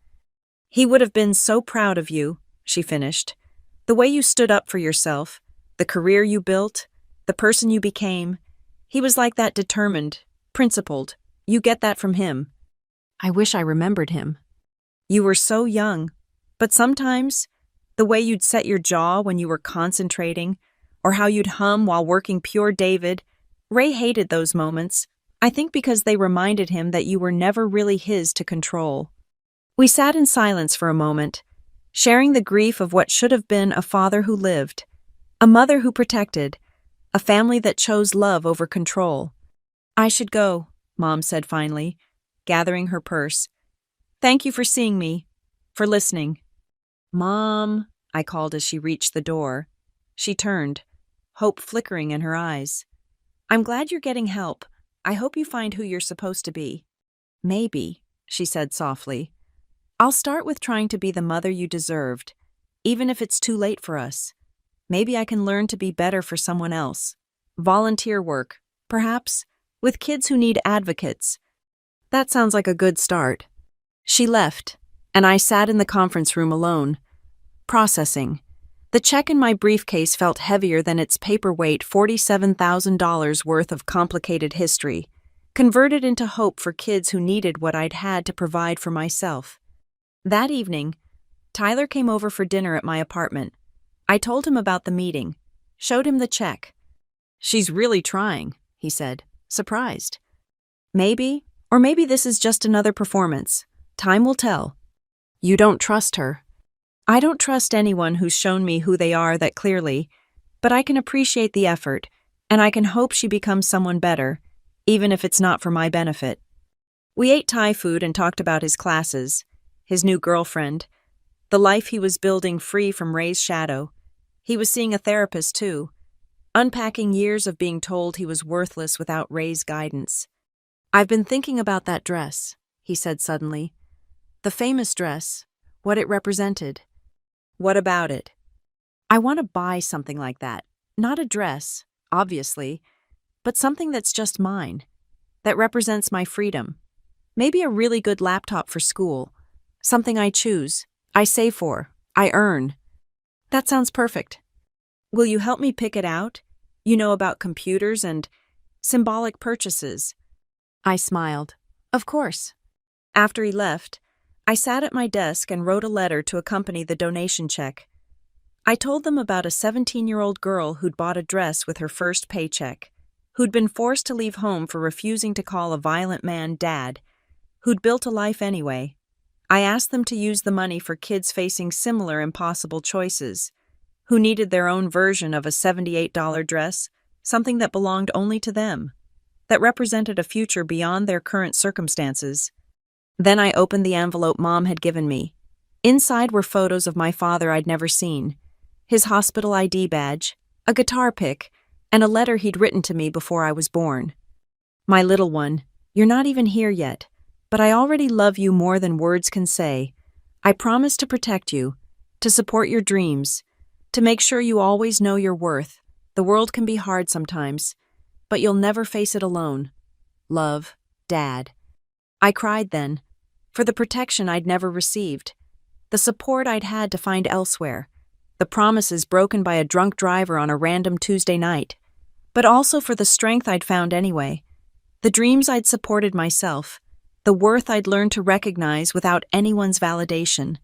He would have been so proud of you, she finished. The way you stood up for yourself, the career you built, the person you became. He was like that, determined, principled. You get that from him. I wish I remembered him. You were so young, but sometimes, the way you'd set your jaw when you were concentrating, or how you'd hum while working Pure David, Ray hated those moments, I think because they reminded him that you were never really his to control. We sat in silence for a moment, sharing the grief of what should have been a father who lived, a mother who protected, a family that chose love over control. I should go, Mom said finally, gathering her purse. Thank you for seeing me, for listening. Mom, I called as she reached the door. She turned, hope flickering in her eyes. I'm glad you're getting help. I hope you find who you're supposed to be. Maybe, she said softly. I'll start with trying to be the mother you deserved, even if it's too late for us. Maybe I can learn to be better for someone else. Volunteer work, perhaps, with kids who need advocates. That sounds like a good start. She left, and I sat in the conference room alone, processing. The check in my briefcase felt heavier than its paperweight $47,000 worth of complicated history, converted into hope for kids who needed what I'd had to provide for myself. That evening, Tyler came over for dinner at my apartment. I told him about the meeting, showed him the check. She's really trying, he said, surprised. Maybe, or maybe this is just another performance. Time will tell. You don't trust her. I don't trust anyone who's shown me who they are that clearly, but I can appreciate the effort, and I can hope she becomes someone better, even if it's not for my benefit. We ate Thai food and talked about his classes, his new girlfriend, the life he was building free from Ray's shadow. He was seeing a therapist too, unpacking years of being told he was worthless without Ray's guidance. I've been thinking about that dress, he said suddenly. The famous dress, what it represented. What about it? I want to buy something like that. Not a dress, obviously, but something that's just mine, that represents my freedom. Maybe a really good laptop for school, something I choose, I save for, I earn. That sounds perfect. Will you help me pick it out? You know about computers and symbolic purchases. I smiled. Of course. After he left, I sat at my desk and wrote a letter to accompany the donation check. I told them about a 17-year-old girl who'd bought a dress with her first paycheck, who'd been forced to leave home for refusing to call a violent man dad, who'd built a life anyway. I asked them to use the money for kids facing similar impossible choices, who needed their own version of a $78 dress, something that belonged only to them, that represented a future beyond their current circumstances. Then I opened the envelope Mom had given me. Inside were photos of my father I'd never seen, his hospital ID badge, a guitar pick, and a letter he'd written to me before I was born. My little one, you're not even here yet, but I already love you more than words can say. I promise to protect you, to support your dreams, to make sure you always know your worth. The world can be hard sometimes, but you'll never face it alone. Love, Dad. I cried then, for the protection I'd never received, the support I'd had to find elsewhere, the promises broken by a drunk driver on a random Tuesday night, but also for the strength I'd found anyway, the dreams I'd supported myself, the worth I'd learned to recognize without anyone's validation.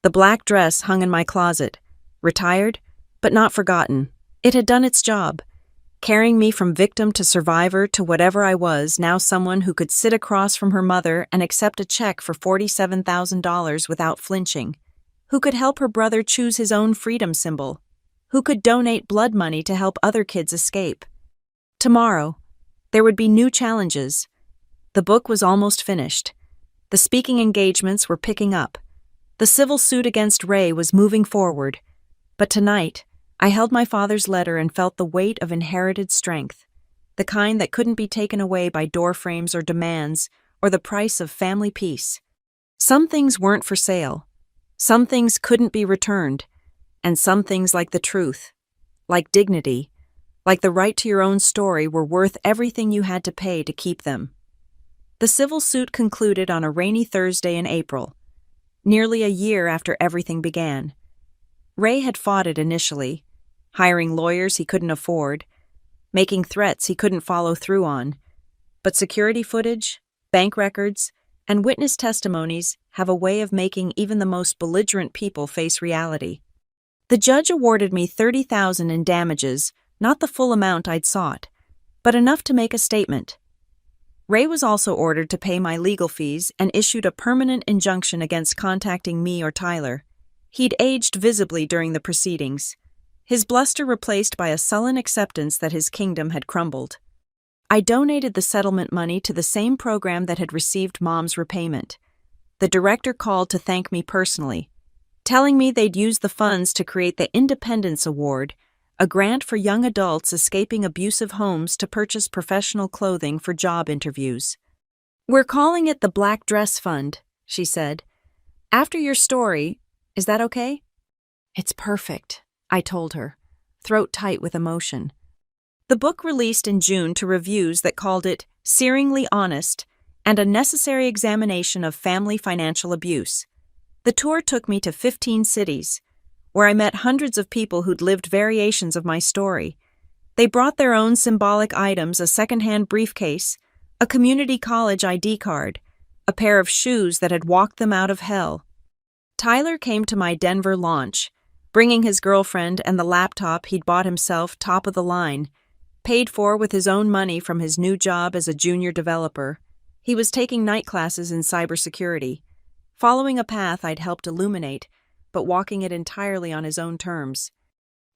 The black dress hung in my closet, retired, but not forgotten. It had done its job. carrying me from victim to survivor to whatever I was, now someone who could sit across from her mother and accept a check for $47,000 without flinching, who could help her brother choose his own freedom symbol, who could donate blood money to help other kids escape. Tomorrow, there would be new challenges. The book was almost finished. The speaking engagements were picking up. The civil suit against Ray was moving forward. But tonight, I held my father's letter and felt the weight of inherited strength, the kind that couldn't be taken away by door frames or demands, or the price of family peace. Some things weren't for sale. Some things couldn't be returned. And some things, like the truth, like dignity, like the right to your own story, were worth everything you had to pay to keep them. The civil suit concluded on a rainy Thursday in April, nearly a year after everything began. Ray had fought it initially, hiring lawyers he couldn't afford, making threats he couldn't follow through on. But security footage, bank records, and witness testimonies have a way of making even the most belligerent people face reality. The judge awarded me $30,000 in damages, not the full amount I'd sought, but enough to make a statement. Ray was also ordered to pay my legal fees and issued a permanent injunction against contacting me or Tyler. He'd aged visibly during the proceedings, his bluster replaced by a sullen acceptance that his kingdom had crumbled. I donated the settlement money to the same program that had received Mom's repayment. The director called to thank me personally, telling me they'd use the funds to create the Independence Award, a grant for young adults escaping abusive homes to purchase professional clothing for job interviews. "We're calling it the Black Dress Fund," she said. "After your story, is that okay?" "It's perfect," I told her, throat tight with emotion. The book released in June to reviews that called it searingly honest and a necessary examination of family financial abuse. The tour took me to 15 cities, where I met hundreds of people who'd lived variations of my story. They brought their own symbolic items: a secondhand briefcase, a community college ID card, a pair of shoes that had walked them out of hell. Tyler came to my Denver launch, bringing his girlfriend and the laptop he'd bought himself top of the line, paid for with his own money from his new job as a junior developer. He was taking night classes in cybersecurity, following a path I'd helped illuminate, but walking it entirely on his own terms.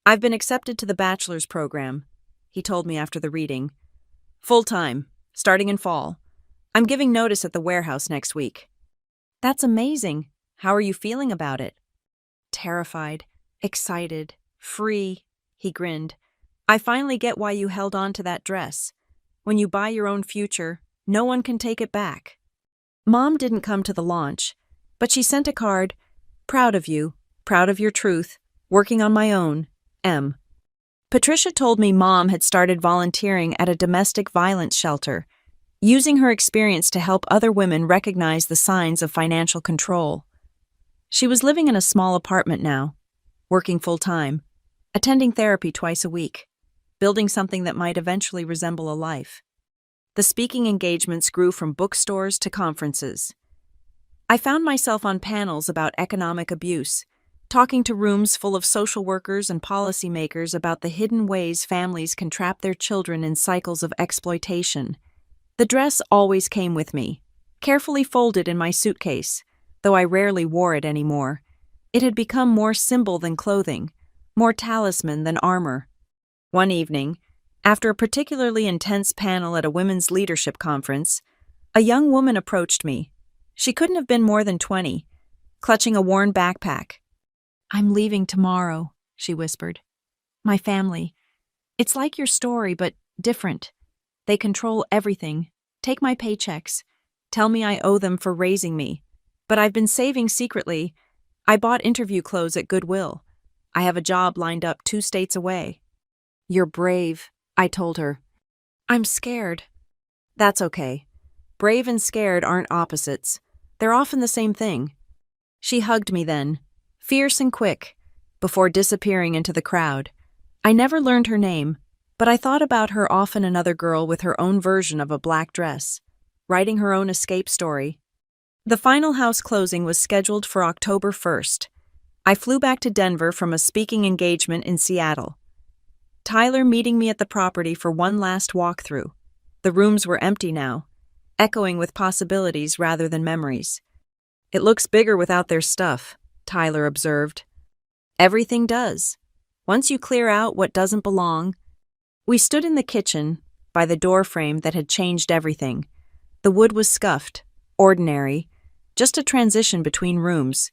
"I've been accepted to the bachelor's program," he told me after the reading. "Full-time, starting in fall. I'm giving notice at the warehouse next week." "That's amazing. How are you feeling about it?" "Terrified, excited, free," he grinned. "I finally get why you held on to that dress. When you buy your own future, no one can take it back." Mom didn't come to the launch, but she sent a card: "Proud of you, proud of your truth, working on my own, M." Patricia told me Mom had started volunteering at a domestic violence shelter, using her experience to help other women recognize the signs of financial control. She was living in a small apartment now, working full-time, attending therapy twice a week, building something that might eventually resemble a life. The speaking engagements grew from bookstores to conferences. I found myself on panels about economic abuse, talking to rooms full of social workers and policymakers about the hidden ways families can trap their children in cycles of exploitation. The dress always came with me, carefully folded in my suitcase, though I rarely wore it anymore. It had become more symbol than clothing, more talisman than armor. One evening, after a particularly intense panel at a women's leadership conference, a young woman approached me. She couldn't have been more than 20, clutching a worn backpack. "I'm leaving tomorrow," she whispered. "My family. It's like your story, but different. They control everything, take my paychecks, tell me I owe them for raising me. But I've been saving secretly. I bought interview clothes at Goodwill. I have a job lined up 2 states away." "You're brave," I told her. "I'm scared." "That's okay. Brave and scared aren't opposites. They're often the same thing." She hugged me then, fierce and quick, before disappearing into the crowd. I never learned her name, but I thought about her often. Another girl with her own version of a black dress, writing her own escape story. The final house closing was scheduled for October 1st. I flew back to Denver from a speaking engagement in Seattle. Tyler meeting me at the property for one last walkthrough. The rooms were empty now, echoing with possibilities rather than memories. "It looks bigger without their stuff," Tyler observed. "Everything does. Once you clear out what doesn't belong." We stood in the kitchen, by the doorframe that had changed everything. The wood was scuffed, ordinary, just a transition between rooms,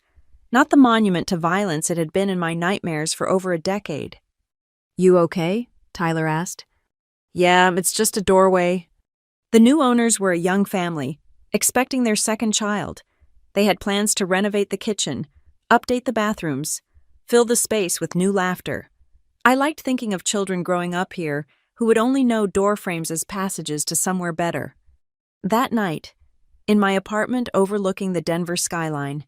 not the monument to violence it had been in my nightmares for over a decade. "You okay?" Tyler asked. "Yeah, it's just a doorway." The new owners were a young family, expecting their second child. They had plans to renovate the kitchen, update the bathrooms, fill the space with new laughter. I liked thinking of children growing up here who would only know door frames as passages to somewhere better. That night, in my apartment overlooking the Denver skyline,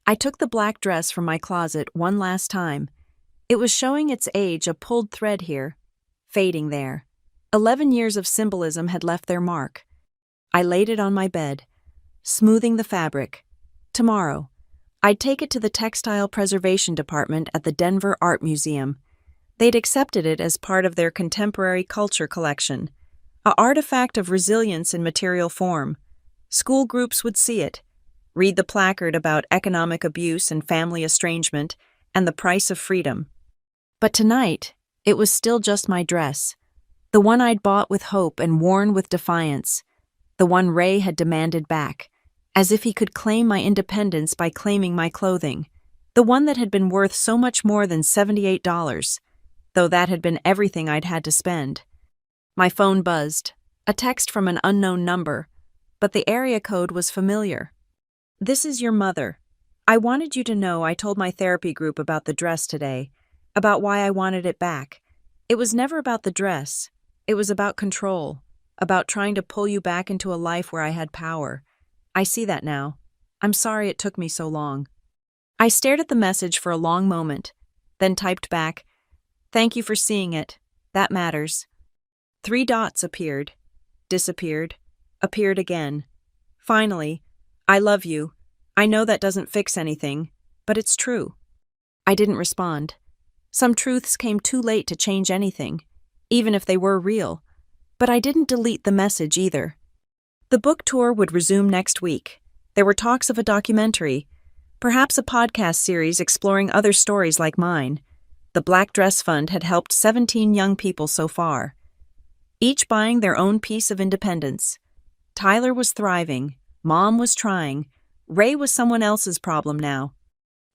I took the black dress from my closet one last time. It was showing its age, a pulled thread here, fading there. 11 years of symbolism had left their mark. I laid it on my bed, smoothing the fabric. Tomorrow, I'd take it to the Textile Preservation Department at the Denver Art Museum. They'd accepted it as part of their contemporary culture collection, an artifact of resilience in material form. School groups would see it, read the placard about economic abuse and family estrangement and the price of freedom. But tonight, it was still just my dress, the one I'd bought with hope and worn with defiance, the one Ray had demanded back, as if he could claim my independence by claiming my clothing, the one that had been worth so much more than $78. Though that had been everything I'd had to spend. My phone buzzed, a text from an unknown number, but the area code was familiar. "This is your mother. I wanted you to know I told my therapy group about the dress today, about why I wanted it back. It was never about the dress. It was about control, about trying to pull you back into a life where I had power. I see that now. I'm sorry it took me so long." I stared at the message for a long moment, then typed back, "Thank you for seeing it. That matters." 3 dots appeared, disappeared, appeared again. Finally, "I love you. I know that doesn't fix anything, but it's true." I didn't respond. Some truths came too late to change anything, even if they were real. But I didn't delete the message either. The book tour would resume next week. There were talks of a documentary, perhaps a podcast series exploring other stories like mine. The Black Dress Fund had helped 17 young people so far, each buying their own piece of independence. Tyler was thriving, Mom was trying, Ray was someone else's problem now.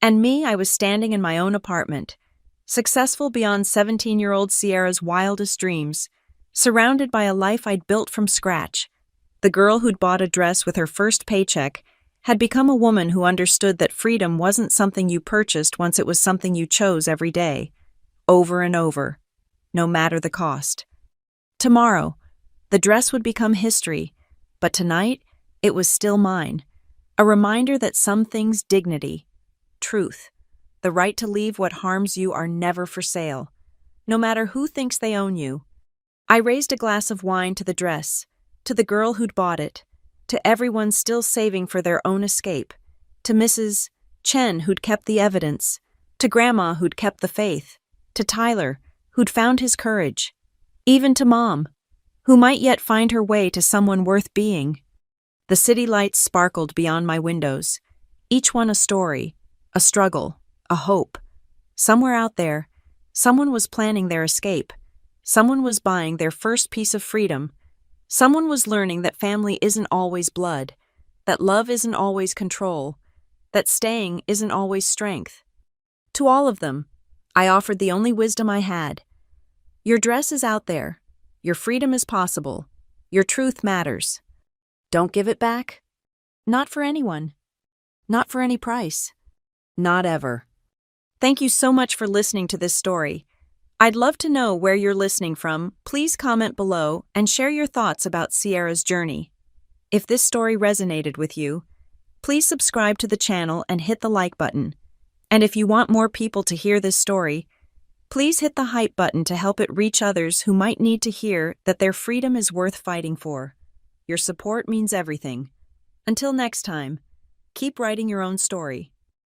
And me, I was standing in my own apartment, successful beyond 17-year-old Sierra's wildest dreams, surrounded by a life I'd built from scratch. The girl who'd bought a dress with her first paycheck had become a woman who understood that freedom wasn't something you purchased once it was something you chose every day, over and over, no matter the cost. Tomorrow, the dress would become history, but tonight, it was still mine. A reminder that some things' dignity, truth, the right to leave what harms you are never for sale, no matter who thinks they own you. I raised a glass of wine to the dress, to the girl who'd bought it, to everyone still saving for their own escape, to Mrs. Chen who'd kept the evidence, to Grandma who'd kept the faith, to Tyler who'd found his courage, even to Mom, who might yet find her way to someone worth being. The city lights sparkled beyond my windows, each one a story, a struggle, a hope. Somewhere out there, someone was planning their escape, someone was buying their first piece of freedom. Someone was learning that family isn't always blood, that love isn't always control, that staying isn't always strength. To all of them, I offered the only wisdom I had. Your dress is out there. Your freedom is possible. Your truth matters. Don't give it back. Not for anyone. Not for any price. Not ever. Thank you so much for listening to this story. I'd love to know where you're listening from. Please comment below and share your thoughts about Sierra's journey. If this story resonated with you, please subscribe to the channel and hit the like button. And if you want more people to hear this story, please hit the hype button to help it reach others who might need to hear that their freedom is worth fighting for. Your support means everything. Until next time, keep writing your own story.